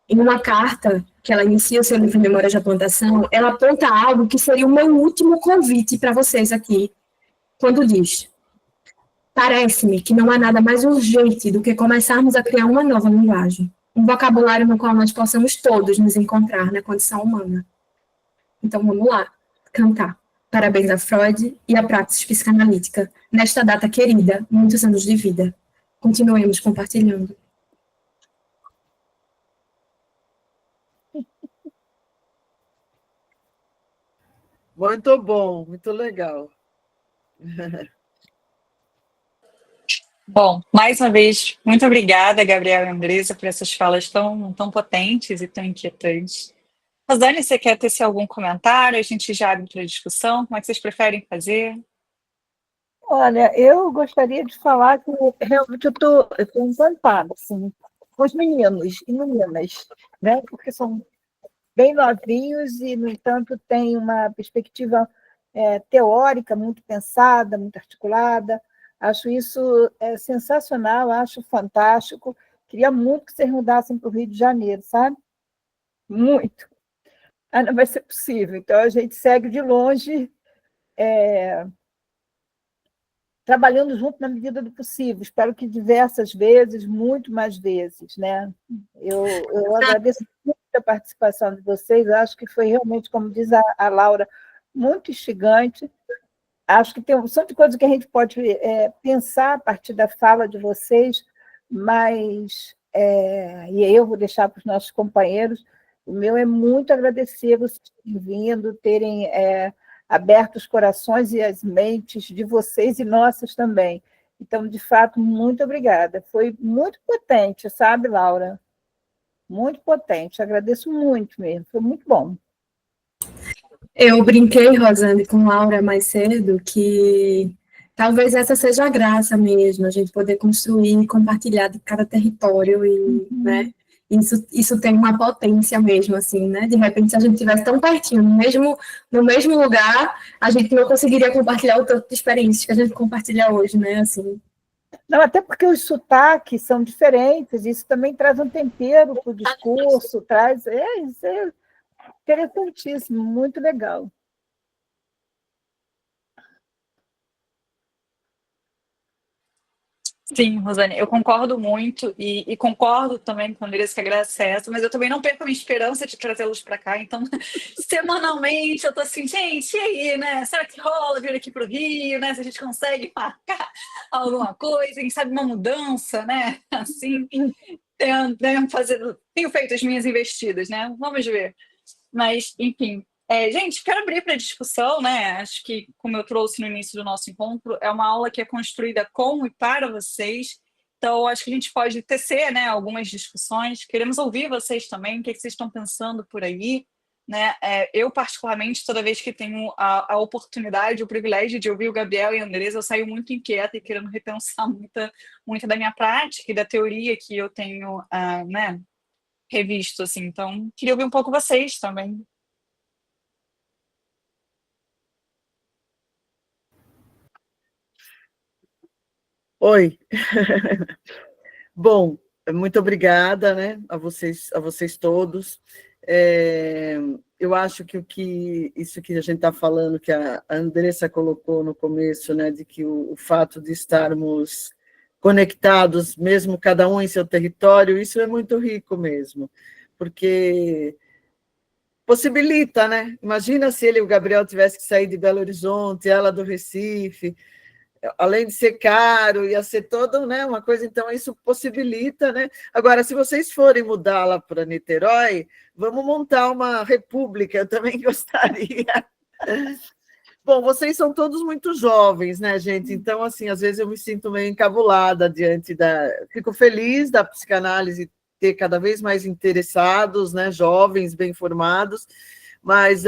Em uma carta que ela inicia o seu livro Memórias da Plantação, ela aponta algo que seria o meu último convite para vocês aqui, quando diz: parece-me que não há nada mais urgente do que começarmos a criar uma nova linguagem, um vocabulário no qual nós possamos todos nos encontrar na condição humana. Então vamos lá, cantar. Parabéns a Freud e à praxis psicanalítica, nesta data querida, muitos anos de vida. Continuemos compartilhando. Muito bom, muito legal. Bom, mais uma vez, muito obrigada, Gabriel e Andresa, por essas falas tão potentes e tão inquietantes. Rosane, você quer tecer algum comentário? A gente já abre para a discussão. Como é que vocês preferem fazer? Olha, eu gostaria de falar que realmente eu estou encantada assim, com os meninos e meninas, né? Porque são bem novinhos e, no entanto, têm uma perspectiva teórica muito pensada, muito articulada. Acho isso sensacional, acho fantástico. Queria muito que vocês mudassem para o Rio de Janeiro, sabe? Muito. Não vai ser possível. Então, a gente segue de longe, trabalhando junto na medida do possível. Espero que diversas vezes, muito mais vezes, né? Eu agradeço muito a participação de vocês. Acho que foi realmente, como diz a Laura, muito instigante. Acho que tem um monte de coisa que a gente pode pensar a partir da fala de vocês, mas, e aí eu vou deixar para os nossos companheiros, o meu é muito agradecer vocês terem vindo, terem aberto os corações e as mentes de vocês e nossas também. Então, de fato, muito obrigada. Foi muito potente, sabe, Laura? Muito potente. Agradeço muito mesmo. Foi muito bom. Eu brinquei, Rosane, com Laura mais cedo, que talvez essa seja a graça mesmo, a gente poder construir e compartilhar de cada território e, né, Isso tem uma potência mesmo, assim, né? De repente, se a gente estivesse tão pertinho, no mesmo lugar, a gente não conseguiria compartilhar o tanto de experiências que a gente compartilha hoje, né? Assim. Não, até porque os sotaques são diferentes, isso também traz um tempero para o discurso, isso é interessantíssimo, muito legal. Sim, Rosane, eu concordo muito e concordo também com a Andressa que a graça é essa, mas eu também não perco a minha esperança de trazê-los para cá. Então, semanalmente, eu tô assim, gente, e aí, né? Será que rola vir aqui para o Rio, né? Se a gente consegue marcar alguma coisa, quem sabe uma mudança, né? Assim, tenho feito as minhas investidas, né? Vamos ver. Mas, enfim. Gente, quero abrir para discussão, né? Acho que, como eu trouxe no início do nosso encontro, é uma aula que é construída com e para vocês. Então, acho que a gente pode tecer, né, algumas discussões. Queremos ouvir vocês também, o que vocês estão pensando por aí, né? Eu, particularmente, toda vez que tenho a oportunidade, o privilégio de ouvir o Gabriel e a Andressa, eu saio muito inquieta e querendo repensar muita da minha prática e da teoria que eu tenho, né, revisto, assim. Então, queria ouvir um pouco vocês também. Oi. Bom, muito obrigada, né, a vocês todos. Eu acho que isso que a gente está falando, que a Andressa colocou no começo, né, de que o fato de estarmos conectados, mesmo cada um em seu território, isso é muito rico mesmo, porque possibilita, né? Imagina se ele e o Gabriel tivessem que sair de Belo Horizonte, ela do Recife, além de ser caro, ia ser toda, né, uma coisa, então isso possibilita, né? Agora, se vocês forem mudar lá para Niterói, vamos montar uma república, eu também gostaria. Bom, vocês são todos muito jovens, né, gente? Então, assim, às vezes eu me sinto meio encabulada diante da... Fico feliz da psicanálise ter cada vez mais interessados, né, jovens, bem formados, mas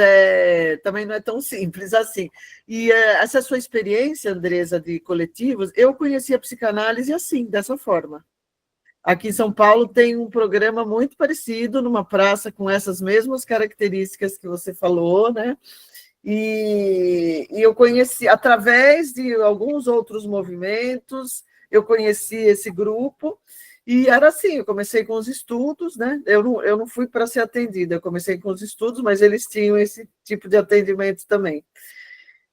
também não é tão simples assim. E essa sua experiência, Andressa, de coletivos, eu conheci a psicanálise assim, dessa forma. Aqui em São Paulo tem um programa muito parecido, numa praça com essas mesmas características que você falou, né? E eu conheci, através de alguns outros movimentos, eu conheci esse grupo, e era assim, eu comecei com os estudos, né? Eu não fui para ser atendida, eu comecei com os estudos, mas eles tinham esse tipo de atendimento também.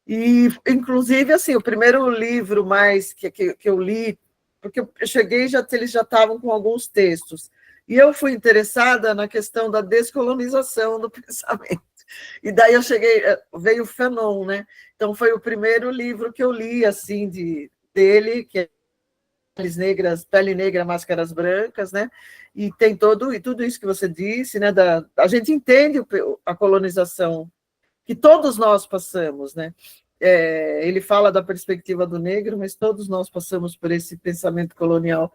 E, inclusive, assim, o primeiro livro mais que eu li, porque eu cheguei, eles já estavam com alguns textos, e eu fui interessada na questão da descolonização do pensamento. E daí veio o Fanon, né? Então, foi o primeiro livro que eu li, assim, dele, que é Pele Negra, Máscaras Brancas, né? E tem tudo isso que você disse, né? A gente entende a colonização que todos nós passamos, né? Ele fala da perspectiva do negro, mas todos nós passamos por esse pensamento colonial.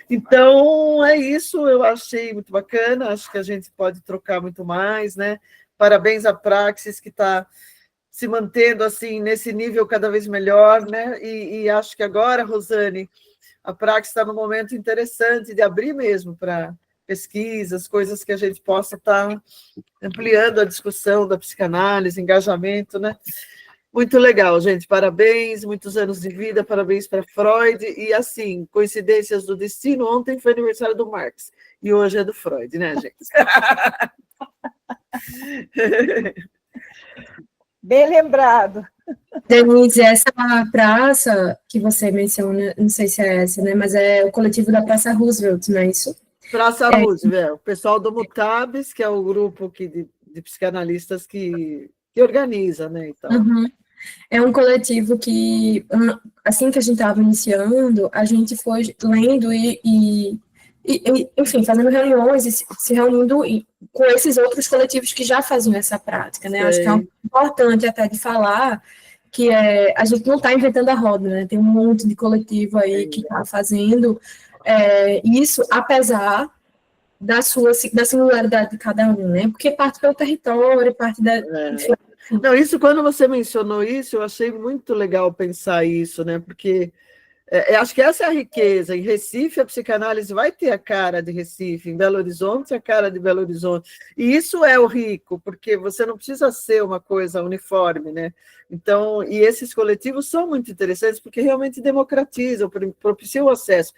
Então, é isso, eu achei muito bacana, acho que a gente pode trocar muito mais, né? Parabéns à Praxis, que está se mantendo assim nesse nível cada vez melhor, né? E acho que agora, Rosane, a Praxis está num momento interessante de abrir mesmo para pesquisas, coisas que a gente possa estar ampliando a discussão da psicanálise, engajamento, né? Muito legal, gente, parabéns, muitos anos de vida, parabéns para Freud, e assim, coincidências do destino, ontem foi aniversário do Marx, e hoje é do Freud, né, gente? Bem lembrado. Denise, essa praça que você menciona, não sei se é essa, né? Mas é o coletivo da Praça Roosevelt, não é isso? Praça Roosevelt, o pessoal do Mutabes, que é o grupo de psicanalistas que organiza, né? Então. Uhum. É um coletivo que, assim que a gente estava iniciando, a gente foi lendo enfim, fazendo reuniões e se reunindo com esses outros coletivos que já faziam essa prática, né? Acho que é importante até de falar que a gente não está inventando a roda, né? Tem um monte de coletivo aí que está fazendo isso, apesar da singularidade de cada um, né? Porque parte pelo território, parte da... Enfim. Não, isso, quando você mencionou isso, eu achei muito legal pensar isso, né? Porque Acho que essa é a riqueza. Em Recife, a psicanálise vai ter a cara de Recife, em Belo Horizonte, a cara de Belo Horizonte. E isso é o rico, porque você não precisa ser uma coisa uniforme, né? Então, e esses coletivos são muito interessantes, porque realmente democratizam, propiciam o acesso.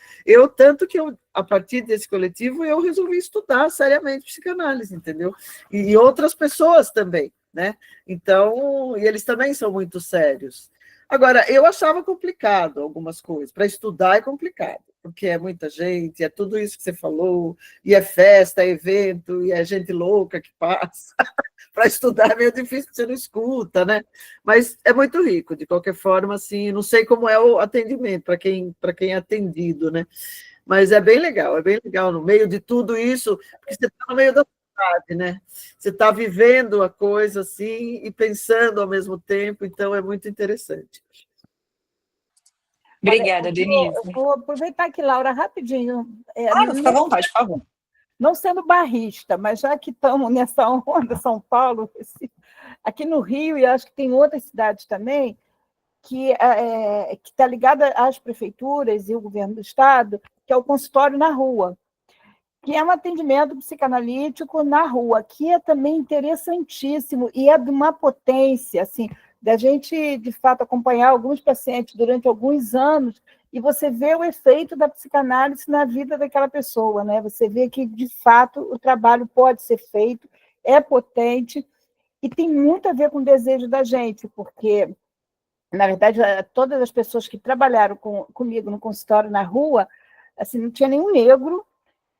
Tanto que a partir desse coletivo, eu resolvi estudar seriamente psicanálise, entendeu? E outras pessoas também, né? Então, e eles também são muito sérios. Agora, eu achava complicado algumas coisas. Para estudar é complicado, porque é muita gente, é tudo isso que você falou, e é festa, é evento, e é gente louca que passa. Para estudar é meio difícil, você não escuta, né? Mas é muito rico, de qualquer forma, assim, não sei como é o atendimento, para quem é atendido, né? Mas é bem legal, no meio de tudo isso, porque você está no meio da cidade, né? Você está vivendo a coisa assim e pensando ao mesmo tempo, então é muito interessante. Obrigada, Olha, Denise. eu vou aproveitar aqui, Laura, rapidinho. Claro, fica à vontade, por favor. Não sendo barrista, mas já que estamos nessa onda, São Paulo, aqui no Rio, e acho que tem outras cidades também, que está ligada às prefeituras e o governo do Estado, que é o consultório na rua, que é um atendimento psicanalítico na rua, que é também interessantíssimo e é de uma potência, assim, da gente, de fato, acompanhar alguns pacientes durante alguns anos e você vê o efeito da psicanálise na vida daquela pessoa, né? Você vê que, de fato, o trabalho pode ser feito, é potente e tem muito a ver com o desejo da gente, porque, na verdade, todas as pessoas que trabalharam comigo no consultório na rua, assim, não tinha nenhum negro,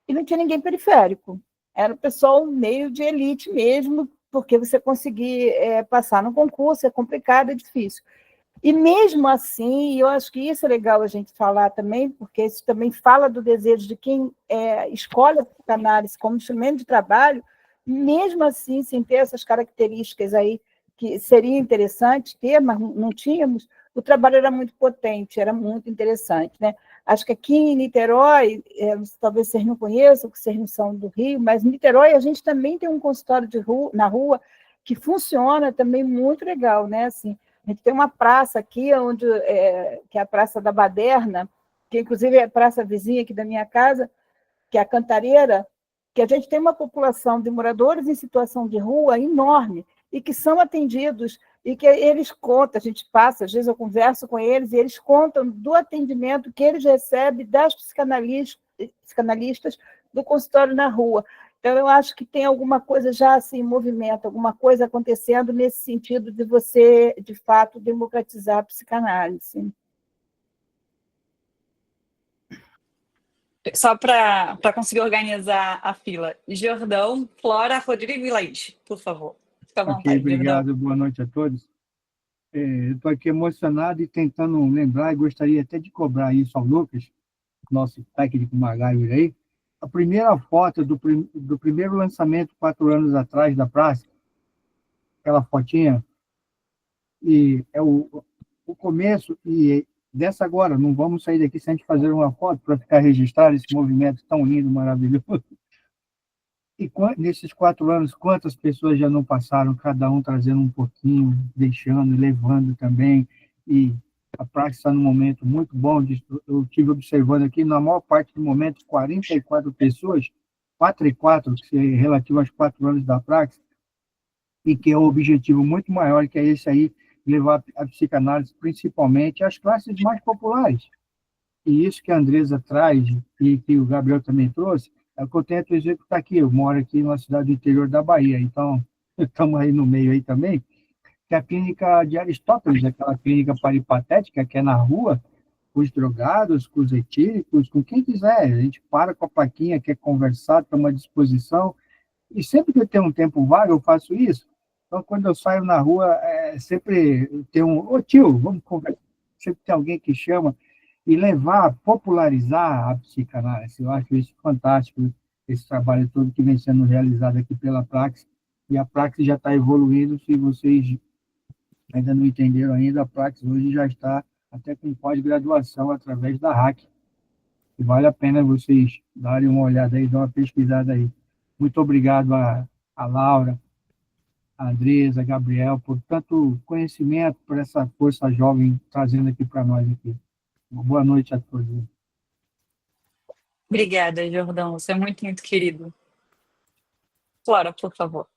e não tinha ninguém periférico. Era o pessoal meio de elite mesmo, porque você conseguir passar no concurso é complicado, é difícil. E mesmo assim, eu acho que isso é legal a gente falar também, porque isso também fala do desejo de quem escolhe a psicanálise como instrumento de trabalho, mesmo assim, sem ter essas características aí que seria interessante ter, mas não tínhamos, o trabalho era muito potente, era muito interessante, né? Acho que aqui em Niterói, talvez vocês não conheçam, porque vocês não são do Rio, mas em Niterói a gente também tem um consultório na rua que funciona também muito legal, né? Assim, a gente tem uma praça aqui, que é a Praça da Baderna, que inclusive é a praça vizinha aqui da minha casa, que é a Cantareira, que a gente tem uma população de moradores em situação de rua enorme, e que são atendidos, e que eles contam, a gente passa, às vezes eu converso com eles, e eles contam do atendimento que eles recebem das psicanalistas do consultório na rua. Então, eu acho que tem alguma coisa já assim, em movimento, alguma coisa acontecendo nesse sentido de você, de fato, democratizar a psicanálise. Só para conseguir organizar a fila. Jordão, Flora, Rodrigo e Laís, por favor. Fica à vontade, Ok, obrigado. Jordão. Boa noite a todos. Estou aqui emocionado e tentando lembrar, e gostaria até de cobrar isso ao Lucas, nosso técnico MacGyver aí. A primeira foto do primeiro lançamento, 4 anos atrás, da praça, aquela fotinha, e é o começo, e dessa agora, não vamos sair daqui sem a gente fazer uma foto para ficar registrado esse movimento tão lindo, maravilhoso. E nesses 4 anos, quantas pessoas já não passaram, cada um trazendo um pouquinho, deixando, levando também, e a prática está num momento muito bom, eu estive observando aqui, na maior parte do momento, 44 pessoas, 4 e 4, que é relativo aos 4 anos da prática, e que é um objetivo muito maior, que é esse aí, levar a psicanálise principalmente às classes mais populares. E isso que a Andresa traz, e que o Gabriel também trouxe, é o que eu tento executar aqui. Eu moro aqui numa cidade do interior da Bahia, então estamos aí no meio aí também, que é a clínica de Aristóteles, aquela clínica paripatética que é na rua, com os drogados, com os etílicos, com quem quiser. A gente para com a plaquinha, quer conversar, toma à disposição, e sempre que eu tenho um tempo vago, eu faço isso. Então, quando eu saio na rua, sempre tem ô tio, vamos conversar. Sempre tem alguém que chama, e levar, popularizar a psicanálise. Eu acho isso fantástico, esse trabalho todo que vem sendo realizado aqui pela Praxis, e a Praxis já está evoluindo. Se vocês ainda não entenderam ainda, a Praxis hoje já está até com pós-graduação através da RAC, e vale a pena vocês darem uma olhada aí, dar uma pesquisada aí. Muito obrigado a Laura, a Andresa, a Gabriel, por tanto conhecimento, por essa força jovem trazendo aqui para nós aqui. Uma boa noite a todos. Obrigada, Jordão. Você é muito, muito querido. Flora, por favor.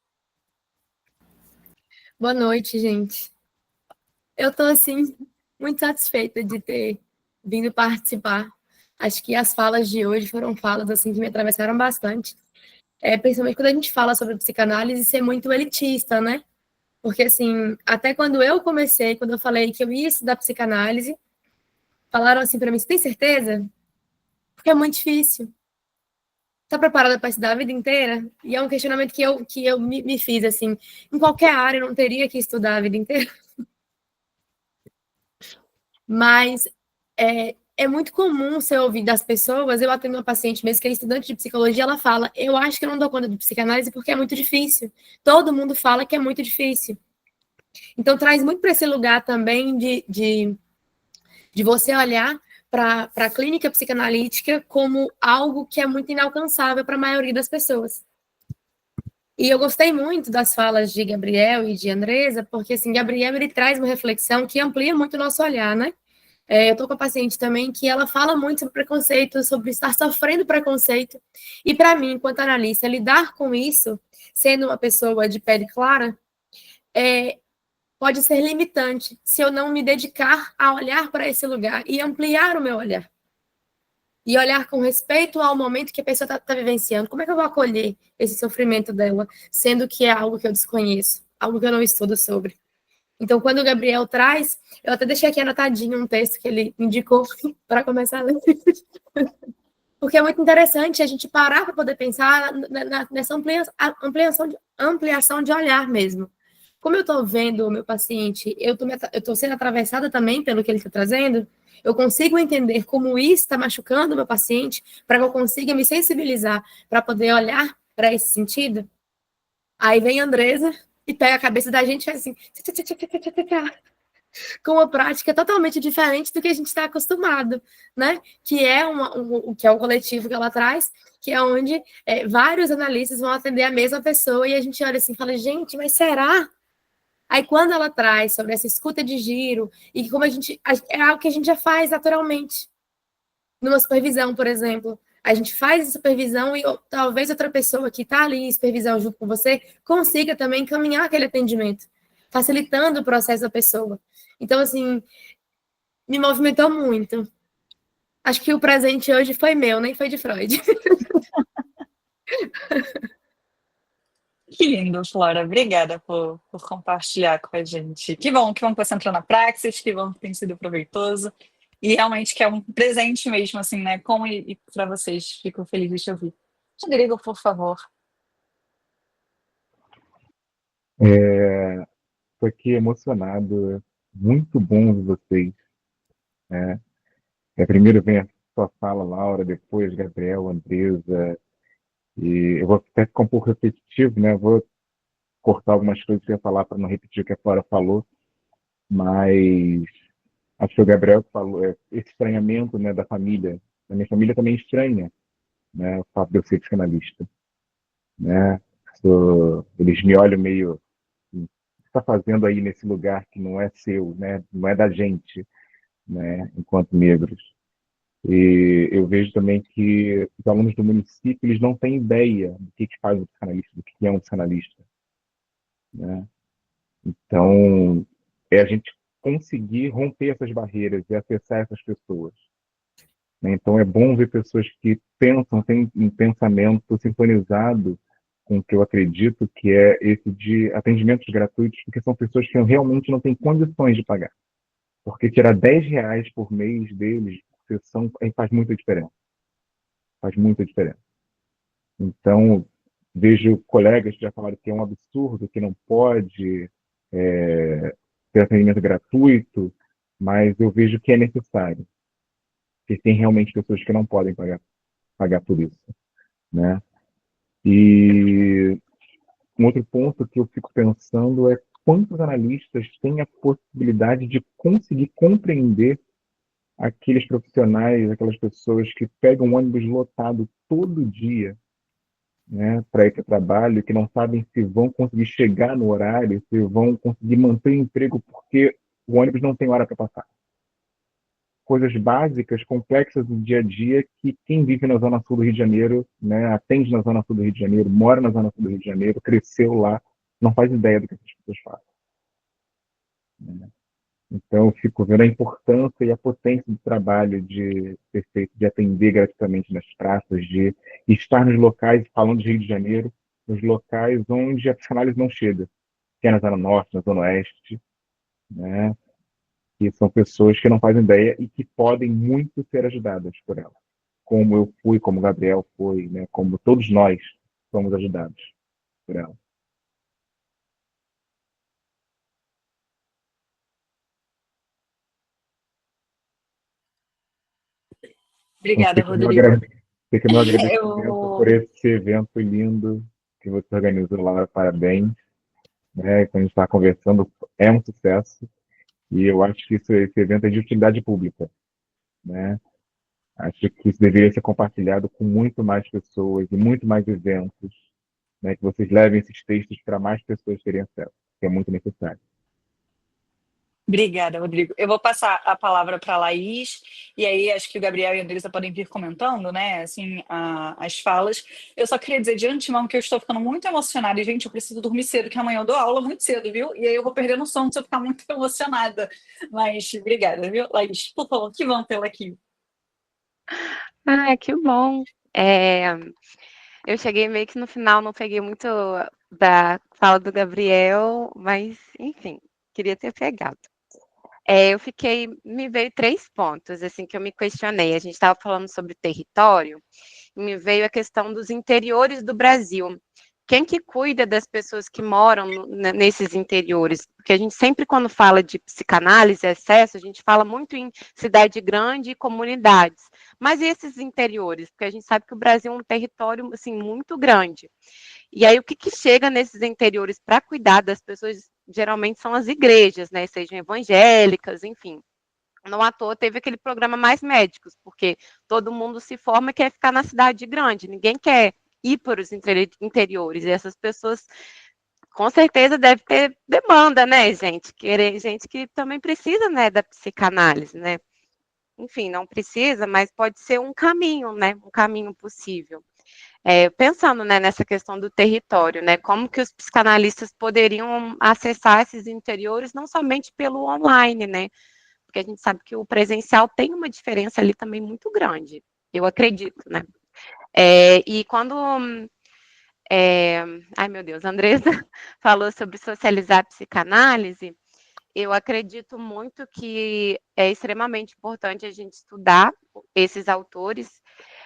Boa noite, gente. Eu estou, assim, muito satisfeita de ter vindo participar. Acho que as falas de hoje foram falas, assim, que me atravessaram bastante. Principalmente quando a gente fala sobre psicanálise ser muito elitista, né? Porque, assim, até quando eu comecei, quando eu falei que eu ia estudar psicanálise, falaram assim para mim, você tem certeza? Porque é muito difícil. Está preparada para estudar a vida inteira? E é um questionamento que eu me fiz, assim, em qualquer área eu não teria que estudar a vida inteira. Mas é muito comum você ouvir das pessoas, eu atendo uma paciente mesmo que é estudante de psicologia, ela fala, eu acho que eu não dou conta de psicanálise porque é muito difícil. Todo mundo fala que é muito difícil. Então, traz muito para esse lugar também de você olhar para a clínica psicanalítica como algo que é muito inalcançável para a maioria das pessoas. E eu gostei muito das falas de Gabriel e de Andresa, porque, assim, Gabriel, ele traz uma reflexão que amplia muito o nosso olhar, né? Eu estou com uma paciente também que ela fala muito sobre preconceito, sobre estar sofrendo preconceito. E, para mim, enquanto analista, lidar com isso, sendo uma pessoa de pele clara, pode ser limitante se eu não me dedicar a olhar para esse lugar e ampliar o meu olhar. E olhar com respeito ao momento que a pessoa está vivenciando. Como é que eu vou acolher esse sofrimento dela, sendo que é algo que eu desconheço, algo que eu não estudo sobre? Então, quando o Gabriel traz, eu até deixei aqui anotadinho um texto que ele indicou para começar a ler. Porque é muito interessante a gente parar para poder pensar nessa ampliação de olhar mesmo. Como eu estou vendo o meu paciente, eu estou sendo atravessada também pelo que ele está trazendo, eu consigo entender como isso está machucando o meu paciente, para que eu consiga me sensibilizar, para poder olhar para esse sentido. Aí vem a Andresa e pega a cabeça da gente e faz assim, com uma prática totalmente diferente do que a gente está acostumado, né? Que é que é o coletivo que ela traz, que é onde vários analistas vão atender a mesma pessoa e a gente olha assim e fala, gente, mas será? Aí, quando ela traz sobre essa escuta de giro, e como é algo que a gente já faz naturalmente. Numa supervisão, por exemplo, a gente faz a supervisão e talvez outra pessoa que está ali em supervisão junto com você consiga também encaminhar aquele atendimento, facilitando o processo da pessoa. Então, assim, me movimentou muito. Acho que o presente hoje foi meu, nem foi de Freud. Que lindo, Flora. Obrigada por compartilhar com a gente. Que bom que você entrou na Praxis, que bom que tem sido proveitoso. E realmente que é um presente mesmo, assim, né? Como e para vocês. Fico feliz de te ouvir. Rodrigo, por favor. Estou aqui emocionado, muito bom ver vocês. Né? Primeiro vem a sua fala, Laura, depois Gabriel, Andresa, e eu vou até ficar um pouco repetitivo, né? Vou cortar algumas coisas que eu ia falar para não repetir o que a Flora falou, mas acho que o Gabriel falou, esse estranhamento, né, da família. A minha família também estranha, né, o fato de eu ser psicanalista. Né? Eles me olham meio, o que está fazendo aí nesse lugar que não é seu, né? Não é da gente, né? Enquanto negros. E eu vejo também que os alunos do município eles não têm ideia do que faz um psicanalista, do que é um psicanalista. Né? Então, é a gente conseguir romper essas barreiras e acessar essas pessoas. Né? Então, é bom ver pessoas que pensam, têm um pensamento sintonizado com o que eu acredito que é esse de atendimentos gratuitos, porque são pessoas que realmente não têm condições de pagar. Porque tirar R$ 10 por mês deles, por sessão, faz muita diferença. Faz muita diferença. Então, vejo colegas que já falaram que é um absurdo, que não pode ter atendimento gratuito, mas eu vejo que é necessário. Porque tem realmente pessoas que não podem pagar por isso. Né? E um outro ponto que eu fico pensando é quantos analistas têm a possibilidade de conseguir compreender aqueles profissionais, aquelas pessoas que pegam um ônibus lotado todo dia, né, para ir para o trabalho, que não sabem se vão conseguir chegar no horário, se vão conseguir manter o emprego porque o ônibus não tem hora para passar. coisas básicas, complexas do dia a dia, que quem vive na Zona Sul do Rio de Janeiro, né, atende na Zona Sul do Rio de Janeiro, mora na Zona Sul do Rio de Janeiro, cresceu lá, não faz ideia do que essas pessoas fazem. Né? Então, eu fico vendo a importância e a potência do trabalho de ser feito, de atender gratuitamente nas praças, de estar nos locais, falando de Rio de Janeiro, nos locais onde a psicanálise não chega, que é na Zona Norte, na Zona Oeste, né? Que são pessoas que não fazem ideia e que podem muito ser ajudadas por ela. Como eu fui, como o Gabriel foi, né? Como todos nós somos ajudados por ela. Obrigada, Então, Rodrigo. fica meu agradecimento por Eu esse evento lindo que você organizou, Laura. Parabéns. Né? Quando a gente está conversando, é um sucesso. E eu acho que esse evento é de utilidade pública. Né? Acho que isso deveria ser compartilhado com muito mais pessoas e muito mais eventos, né? Que vocês levem esses textos para mais pessoas terem acesso, que é muito necessário. Obrigada, Rodrigo. Eu vou passar a palavra para a Laís, e aí acho que o Gabriel e a Andressa podem vir comentando, né, assim, as falas. Eu só queria dizer de antemão que eu estou ficando muito emocionada, e, gente, eu preciso dormir cedo, que amanhã eu dou aula muito cedo, viu? E aí eu vou perder no sono se eu ficar muito emocionada. Mas obrigada, viu, Laís? Por favor, que vão tê-la aqui. Ah, que bom. É, eu cheguei meio que no final, não peguei muito da fala do Gabriel, mas, enfim, queria ter pegado. Me veio 3 pontos, assim, que eu me questionei. A gente estava falando sobre território, e me veio a questão dos interiores do Brasil. Quem que cuida das pessoas que moram nesses interiores? Porque a gente sempre, quando fala de psicanálise, excesso, a gente fala muito em cidade grande e comunidades. Mas e esses interiores? Porque a gente sabe que o Brasil é um território, assim, muito grande. E aí, o que chega nesses interiores para cuidar das pessoas, geralmente são as igrejas, né? Sejam evangélicas, enfim. Não à toa teve aquele programa Mais Médicos, porque todo mundo se forma e quer ficar na cidade grande, ninguém quer ir para os interiores, e essas pessoas com certeza deve ter demanda, né, gente? Querer gente que também precisa, né, da psicanálise, né? Enfim, não precisa, mas pode ser um caminho, né? Um caminho possível. Pensando, né, nessa questão do território, né? Como que os psicanalistas poderiam acessar esses interiores, não somente pelo online, né? Porque a gente sabe que o presencial tem uma diferença ali também muito grande, eu acredito, né? E quando, ai meu Deus, a Andressa falou sobre socializar a psicanálise, eu acredito muito que é extremamente importante a gente estudar esses autores,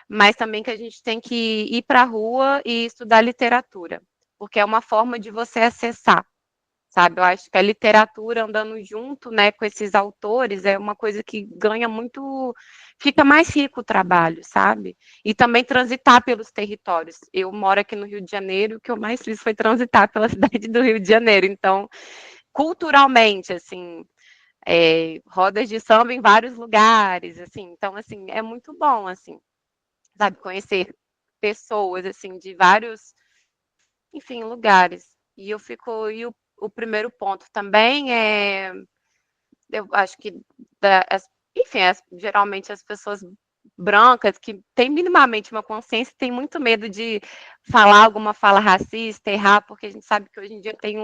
mas também que a gente tem que ir para a rua e estudar literatura, porque é uma forma de você acessar, sabe? Eu acho que a literatura andando junto, né, com esses autores é uma coisa que ganha muito, fica mais rico o trabalho, sabe? E também transitar pelos territórios. Eu moro aqui no Rio de Janeiro, o que eu mais fiz foi transitar pela cidade do Rio de Janeiro, então, culturalmente, assim, rodas de samba em vários lugares, assim, então, assim, é muito bom, assim, sabe, conhecer pessoas, assim, de vários, enfim, lugares. E o primeiro ponto também eu acho que, enfim, geralmente as pessoas brancas que têm minimamente uma consciência têm muito medo de falar alguma fala racista, errar, porque a gente sabe que hoje em dia tem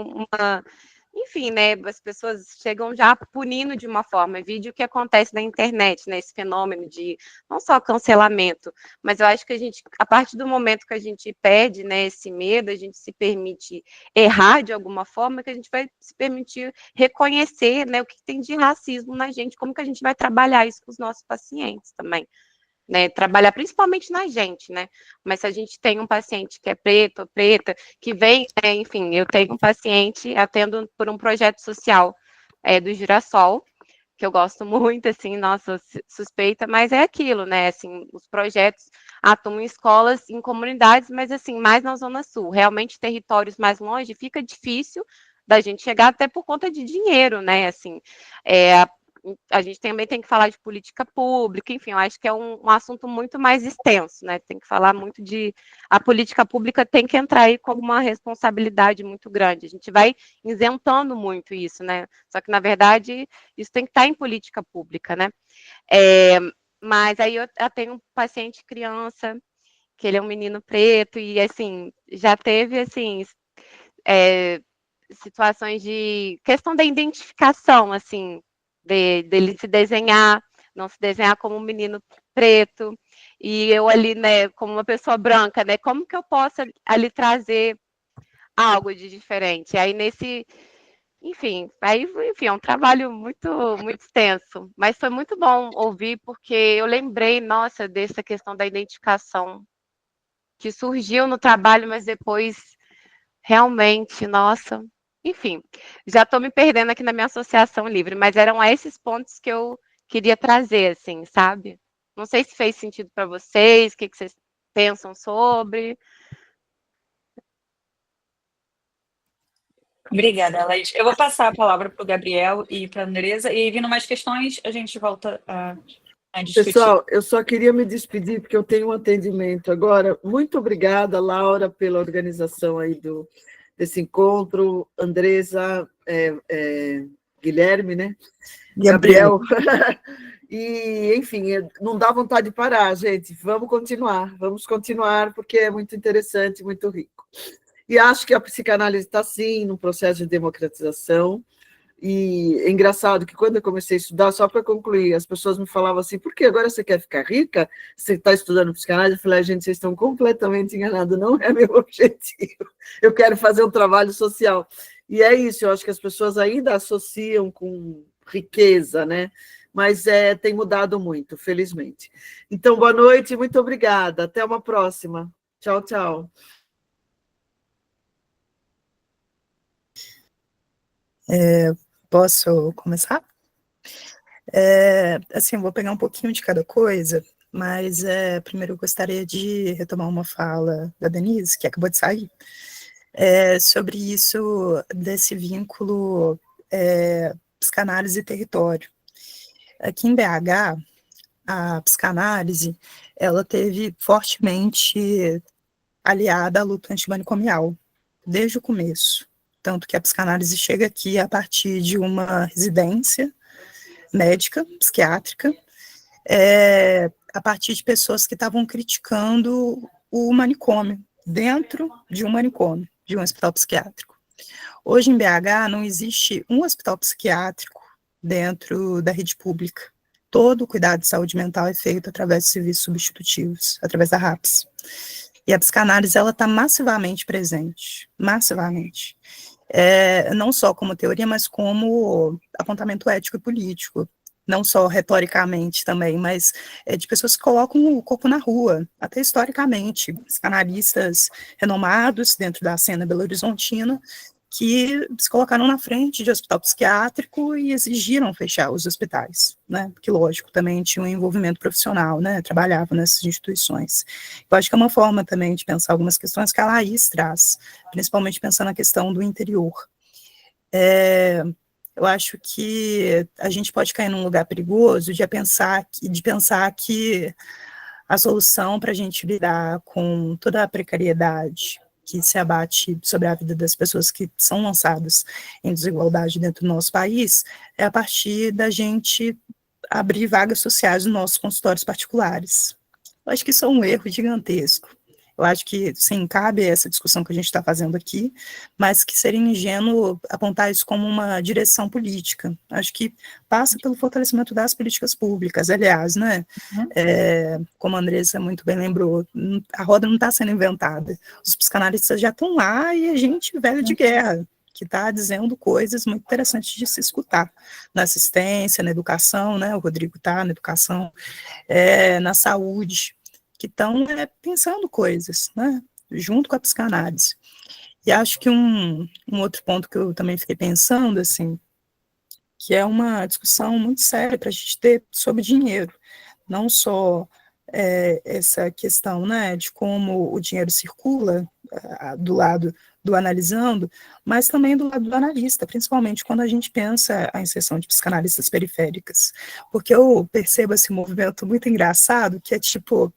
enfim, né, as pessoas chegam já punindo de uma forma, vídeo que acontece na internet, né, esse fenômeno de não só cancelamento, mas eu acho que a partir do momento que a gente perde, né, esse medo, a gente se permite errar de alguma forma, que a gente vai se permitir reconhecer, né, o que tem de racismo na gente, como que a gente vai trabalhar isso com os nossos pacientes também. Né, trabalhar principalmente na gente, né? Mas se a gente tem um paciente que é preto ou preta, que vem, enfim, eu tenho um paciente, atendo por um projeto social do Girassol, que eu gosto muito, assim, nossa, suspeita, mas é aquilo, né? Assim, os projetos atuam em escolas, em comunidades, mas assim, mais na Zona Sul. Realmente, territórios mais longe, fica difícil da gente chegar até por conta de dinheiro, né? Assim, a gente também tem que falar de política pública, enfim, eu acho que é um assunto muito mais extenso, né? Tem que falar muito a política pública tem que entrar aí como uma responsabilidade muito grande. A gente vai isentando muito isso, né? Só que, na verdade, isso tem que estar em política pública, né? Mas aí eu tenho um paciente criança, que ele é um menino preto, e, assim, já teve, assim, situações de questão da identificação, assim, dele se desenhar, não se desenhar como um menino preto, e eu ali, né, como uma pessoa branca, né, como que eu posso ali trazer algo de diferente? Aí enfim, é um trabalho muito, muito extenso, mas foi muito bom ouvir, porque eu lembrei, nossa, dessa questão da identificação, que surgiu no trabalho, mas depois, realmente, nossa, enfim, já estou me perdendo aqui na minha associação livre, mas eram esses pontos que eu queria trazer, assim, sabe? Não sei se fez sentido para vocês, o que vocês pensam sobre. Obrigada, Laís. Eu vou passar a palavra para o Gabriel e para a Andresa, e vindo mais questões, a gente volta a discutir. Pessoal, eu só queria me despedir, porque eu tenho um atendimento agora. Muito obrigada, Laura, pela organização aí desse encontro. Andresa, Guilherme, né? Gabriel. E, enfim, não dá vontade de parar, gente. Vamos continuar, porque é muito interessante, muito rico. E acho que a psicanálise está, sim, num processo de democratização. E é engraçado que quando eu comecei a estudar, só para concluir, as pessoas me falavam assim, por que agora você quer ficar rica? Você está estudando psicanálise? Eu falei, gente, vocês estão completamente enganados, não é meu objetivo. Eu quero fazer um trabalho social. E é isso, eu acho que as pessoas ainda associam com riqueza, né? Mas tem mudado muito, felizmente. Então, boa noite, muito obrigada. Até uma próxima. Tchau, tchau. Posso começar? Assim, eu vou pegar um pouquinho de cada coisa, mas primeiro eu gostaria de retomar uma fala da Denise, que acabou de sair, sobre isso, desse vínculo psicanálise e território. Aqui em BH, a psicanálise, ela teve fortemente aliada à luta antimanicomial, desde o começo. Tanto que a psicanálise chega aqui a partir de uma residência médica, psiquiátrica, a partir de pessoas que estavam criticando o manicômio, dentro de um manicômio, de um hospital psiquiátrico. Hoje, em BH, não existe um hospital psiquiátrico dentro da rede pública. Todo o cuidado de saúde mental é feito através de serviços substitutivos, através da RAPS. E a psicanálise, ela está massivamente presente, massivamente. Não só como teoria, mas como apontamento ético e político, não só retoricamente também, mas de pessoas que colocam o corpo na rua, até historicamente, psicanalistas renomados dentro da cena belo-horizontina, que se colocaram na frente de hospital psiquiátrico e exigiram fechar os hospitais, né, porque, lógico, também tinha um envolvimento profissional, né, trabalhava nessas instituições. Eu acho que é uma forma também de pensar algumas questões que a Laís traz, principalmente pensando na questão do interior. Eu acho que a gente pode cair num lugar perigoso de pensar que a solução para a gente lidar com toda a precariedade que se abate sobre a vida das pessoas que são lançadas em desigualdade dentro do nosso país, é a partir da gente abrir vagas sociais nos nossos consultórios particulares. Eu acho que isso é um erro gigantesco. Eu acho que, sim, cabe essa discussão que a gente está fazendo aqui, mas que seria ingênuo apontar isso como uma direção política. Acho que passa pelo fortalecimento das políticas públicas. Aliás, né, como a Andressa muito bem lembrou, a roda não está sendo inventada. Os psicanalistas já estão lá e a gente velho de guerra, que está dizendo coisas muito interessantes de se escutar, na assistência, na educação, né, o Rodrigo está na educação, na saúde, que estão pensando coisas, né, junto com a psicanálise. E acho que um outro ponto que eu também fiquei pensando, assim, que é uma discussão muito séria para a gente ter sobre dinheiro, não só essa questão, né, de como o dinheiro circula do lado do analisando, mas também do lado do analista, principalmente quando a gente pensa a inserção de psicanalistas periféricas, porque eu percebo esse movimento muito engraçado, que é tipo,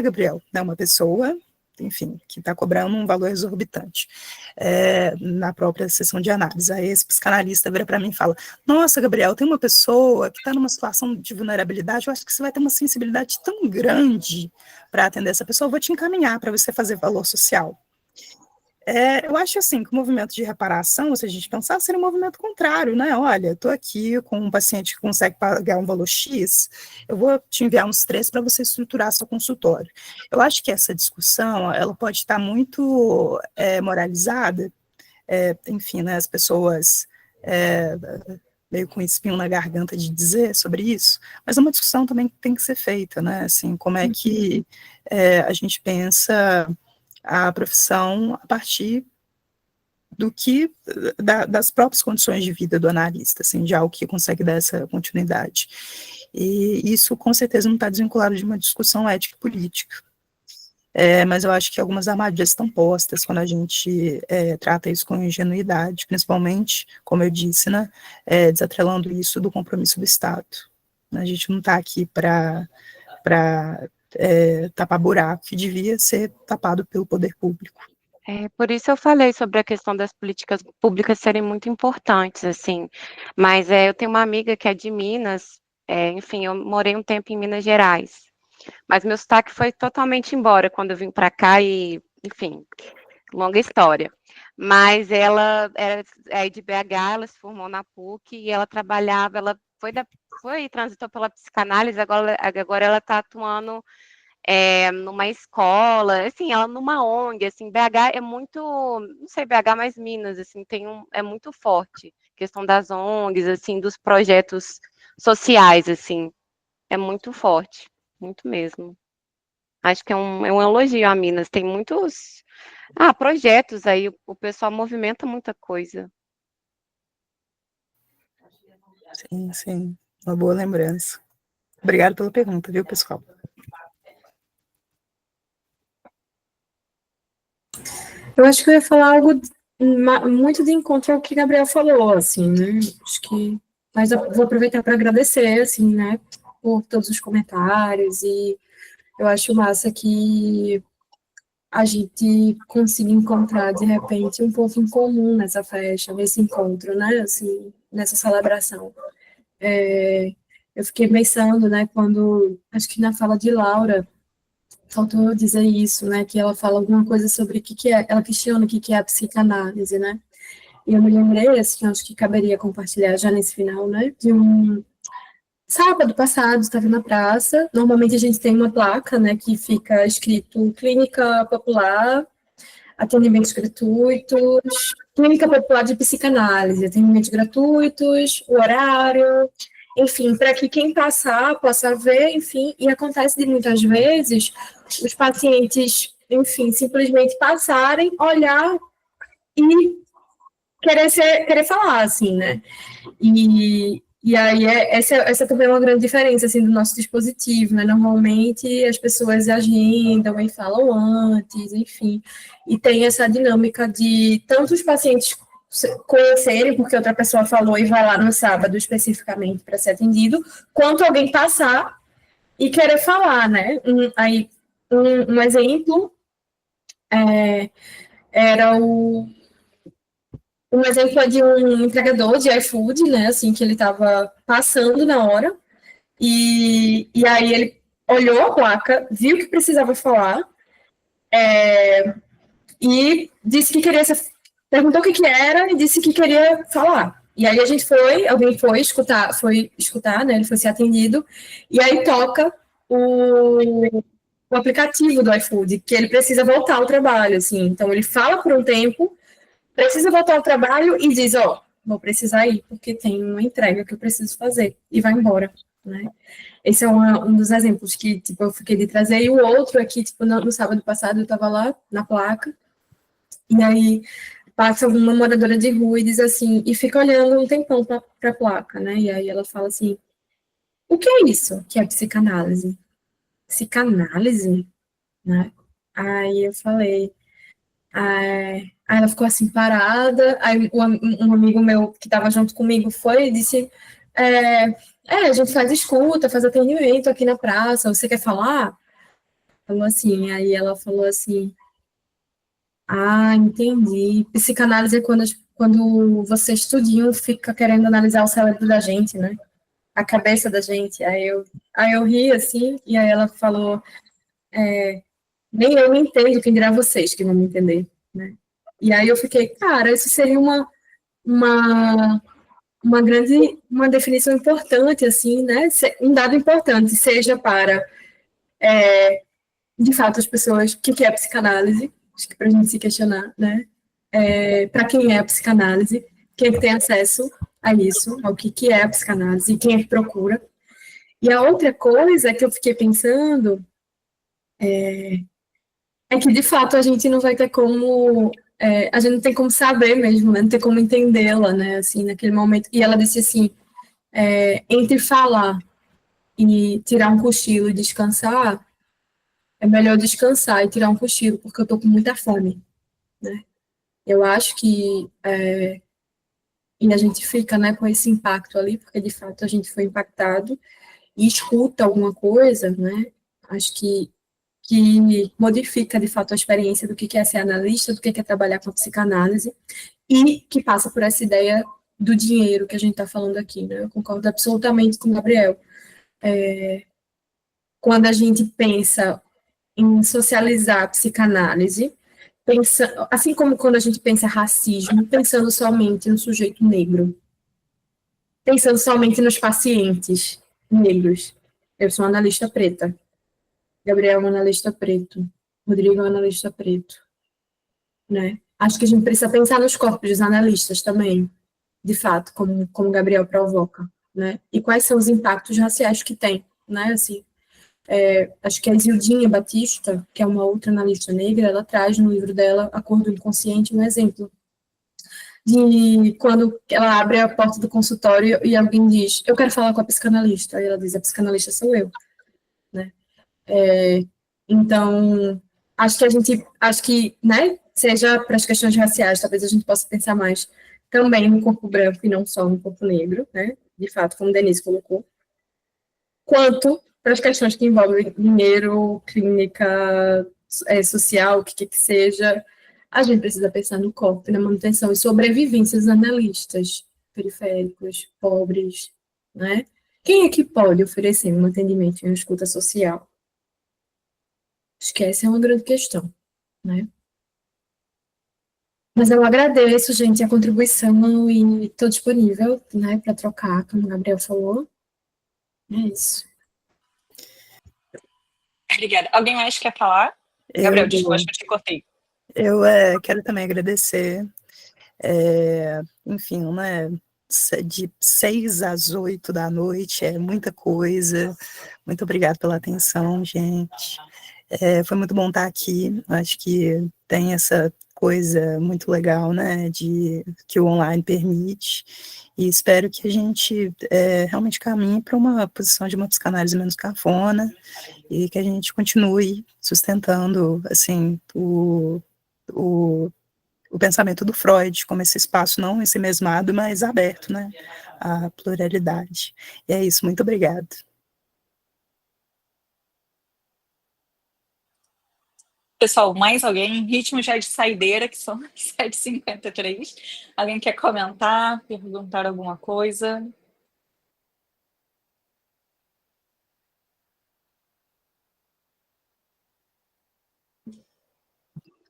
Gabriel, é uma pessoa, enfim, que está cobrando um valor exorbitante na própria sessão de análise. Aí esse psicanalista vira para mim e fala, nossa, Gabriel, tem uma pessoa que está numa situação de vulnerabilidade, eu acho que você vai ter uma sensibilidade tão grande para atender essa pessoa, eu vou te encaminhar para você fazer valor social. Eu acho assim que o movimento de reparação, se a gente pensar, seria um movimento contrário, né? Olha, estou aqui com um paciente que consegue pagar um valor X, eu vou te enviar uns 3 para você estruturar seu consultório. Eu acho que essa discussão, ela pode estar muito moralizada, enfim, né, as pessoas meio com espinho na garganta de dizer sobre isso, mas é uma discussão também que tem que ser feita, né? Assim, como é que a gente pensa a profissão a partir do que, das próprias condições de vida do analista, assim, de algo que consegue dar essa continuidade. E isso, com certeza, não está desvinculado de uma discussão ética e política. Mas eu acho que algumas armadilhas estão postas quando a gente trata isso com ingenuidade, principalmente, como eu disse, né, desatrelando isso do compromisso do Estado. A gente não está aqui para tapar buraco que devia ser tapado pelo poder público. Por isso eu falei sobre a questão das políticas públicas serem muito importantes, assim, mas eu tenho uma amiga que é de Minas, enfim, eu morei um tempo em Minas Gerais, mas meu sotaque foi totalmente embora quando eu vim para cá e, enfim, longa história. Mas ela é de BH, ela se formou na PUC e ela trabalhava, ela transitou pela psicanálise, agora ela está atuando numa escola, assim, ela numa ONG, assim, BH é muito, não sei BH, mas Minas, assim, é muito forte, questão das ONGs, assim, dos projetos sociais, assim, é muito forte, muito mesmo. Acho que é um elogio a Minas, tem muitos projetos aí, o pessoal movimenta muita coisa. Sim, sim, uma boa lembrança. Obrigada pela pergunta, viu, pessoal? Eu acho que eu ia falar algo muito de encontro ao que o Gabriel falou, assim, né? Acho que, mas eu vou aproveitar para agradecer, assim, né, por todos os comentários e eu acho massa que a gente consiga encontrar, de repente, um ponto em comum nessa festa, nesse encontro, né, assim, nessa celebração. Eu fiquei pensando, né, acho que na fala de Laura, faltou dizer isso, né, que ela fala alguma coisa sobre o que é, ela questiona o que é a psicanálise, né, e eu me lembrei, assim, acho que caberia compartilhar já nesse final, né, de um sábado passado, estava na praça, normalmente a gente tem uma placa, né, que fica escrito Clínica Popular, atendimentos gratuitos, Clínica Popular de Psicanálise, atendimentos gratuitos, o horário, enfim, para que quem passar possa ver, enfim, e acontece de muitas vezes os pacientes, enfim, simplesmente passarem, olhar e querer falar, assim, né? E aí, essa também é uma grande diferença, assim, do nosso dispositivo, né? Normalmente, as pessoas agendam e falam antes, enfim, e tem essa dinâmica de tanto os pacientes conhecerem, porque outra pessoa falou e vai lá no sábado especificamente para ser atendido, quanto alguém passar e querer falar, né? Um exemplo era um exemplo é de um entregador de iFood, né, assim, que ele estava passando na hora, e aí ele olhou a placa, viu que precisava falar, e disse que queria, perguntou o que era e disse que queria falar. E aí alguém foi escutar, né, ele foi ser atendido, e aí toca o aplicativo do iFood, que ele precisa voltar ao trabalho, assim, então ele fala por um tempo, precisa voltar ao trabalho e diz, vou precisar ir, porque tem uma entrega que eu preciso fazer, e vai embora, né? Esse é um dos exemplos que, tipo, eu fiquei de trazer, e o outro aqui, tipo, no sábado passado, eu estava lá, na placa, e aí passa uma moradora de rua e diz assim, e fica olhando um tempão para a placa, né? E aí ela fala assim, o que é isso que é psicanálise? Psicanálise? Né? Aí eu falei, Aí ela ficou assim, parada, aí um amigo meu que estava junto comigo foi e disse, a gente faz escuta, faz atendimento aqui na praça, você quer falar? Falou assim, aí ela falou assim, entendi. Psicanálise é quando você estudinho fica querendo analisar o cérebro da gente, né? A cabeça da gente. Aí eu ri assim, e aí ela falou, nem eu me entendo, quem dirá vocês que vão me entender, né? E aí eu fiquei, cara, isso seria uma uma definição importante, assim, né? Um dado importante, seja para, de fato, as pessoas, o que é psicanálise, acho que para a gente se questionar, né? Para quem é a psicanálise, quem é que tem acesso a isso, ao que é a psicanálise, e quem é que procura. E a outra coisa que eu fiquei pensando é que, de fato, a gente não vai ter como... a gente não tem como saber mesmo, né? Não tem como entendê-la, né? Assim, naquele momento. E ela disse assim, entre falar e tirar um cochilo e descansar, é melhor descansar e tirar um cochilo, porque eu tô com muita fome, né? Eu acho que... e a gente fica, né, com esse impacto ali, porque, de fato, a gente foi impactado e escuta alguma coisa, né? Acho que modifica, de fato, a experiência do que é ser analista, do que é trabalhar com a psicanálise, e que passa por essa ideia do dinheiro que a gente está falando aqui, né? Eu concordo absolutamente com o Gabriel. Quando a gente pensa em socializar a psicanálise, assim como quando a gente pensa racismo, pensando somente no sujeito negro, pensando somente nos pacientes negros. Eu sou analista preta. Gabriel é um analista preto. Rodrigo é um analista preto. Né? Acho que a gente precisa pensar nos corpos dos analistas também, de fato, como o Gabriel provoca. Né? E quais são os impactos raciais que tem. Né? Assim, acho que a Zildinha Batista, que é uma outra analista negra, ela traz no livro dela, A Cor do Inconsciente, um exemplo de quando ela abre a porta do consultório e alguém diz, eu quero falar com a psicanalista, aí ela diz, a psicanalista sou eu, né? Então, acho que, né, seja para as questões raciais, talvez a gente possa pensar mais também no corpo branco e não só no corpo negro, né, de fato, como Denise colocou, quanto para as questões que envolvem dinheiro, clínica, social, o que seja, a gente precisa pensar no corpo, na manutenção e sobrevivência dos analistas periféricos, pobres, né? Quem é que pode oferecer um atendimento em uma escuta social? Acho que essa é uma grande questão, né? Mas eu agradeço, gente, a contribuição e estou disponível, né, para trocar, como o Gabriel falou. É isso. Obrigada. Alguém mais quer falar? Gabriel, desculpa, acho que eu te cortei. Eu quero também agradecer, enfim, né, de 6 às 8 da noite, é muita coisa. Muito obrigada pela atenção, gente. Foi muito bom estar aqui. Acho que tem essa coisa muito legal, né, que o online permite, e espero que a gente realmente caminhe para uma posição de uma psicanálise menos cafona, e que a gente continue sustentando, assim, o pensamento do Freud como esse espaço não ensimesmado, mas aberto, né, à pluralidade. E é isso, muito obrigada. Pessoal, mais alguém? Ritmo já de saideira, que são 7h53. Alguém quer comentar, perguntar alguma coisa?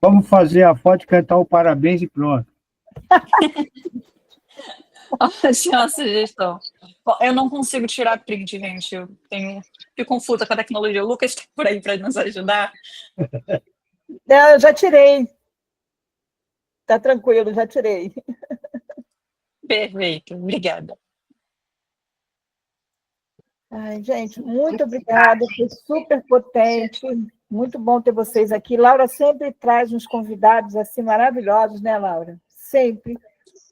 Vamos fazer a foto e cantar o parabéns e pronto. Ótima sugestão. Bom, eu não consigo tirar print, gente. Fico confusa com a tecnologia. O Lucas está por aí para nos ajudar. Não, eu já tirei. Tá tranquilo, já tirei. Perfeito, obrigada. Ai, gente, muito obrigada, foi super potente, muito bom ter vocês aqui. Laura sempre traz uns convidados assim maravilhosos, né, Laura? Sempre.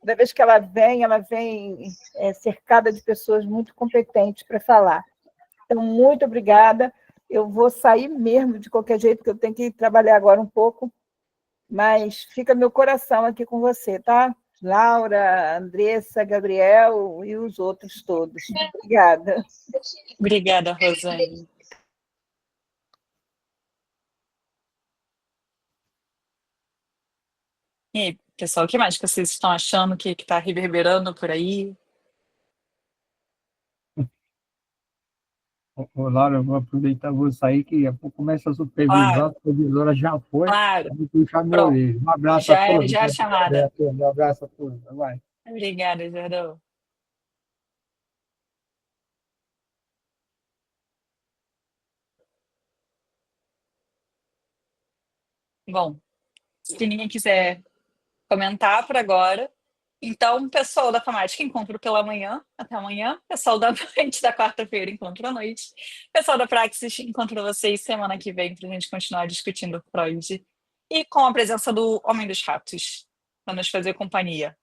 Toda vez que ela vem cercada de pessoas muito competentes para falar. Então, muito obrigada. Eu vou sair mesmo, de qualquer jeito, porque eu tenho que trabalhar agora um pouco. Mas fica meu coração aqui com você, tá? Laura, Andressa, Gabriel e os outros todos. Obrigada. Obrigada, Rosane. E aí, pessoal, o que mais que vocês estão achando que está reverberando por aí? Ô, Laura, eu vou aproveitar, vou sair, que daqui a pouco começa a supervisão, a Claro, supervisora já foi, claro. vou puxar minha Pronto. orelha. Um abraço a todos. Já é a chamada. Um abraço a todos. Vai. Obrigada, Jardão. Bom, se ninguém quiser comentar por agora, então, pessoal da Famática, encontro pela manhã, até amanhã. Pessoal da noite, da quarta-feira, encontro à noite. Pessoal da Praxis, encontro vocês semana que vem para a gente continuar discutindo Freud. E com a presença do Homem dos Ratos, para nos fazer companhia.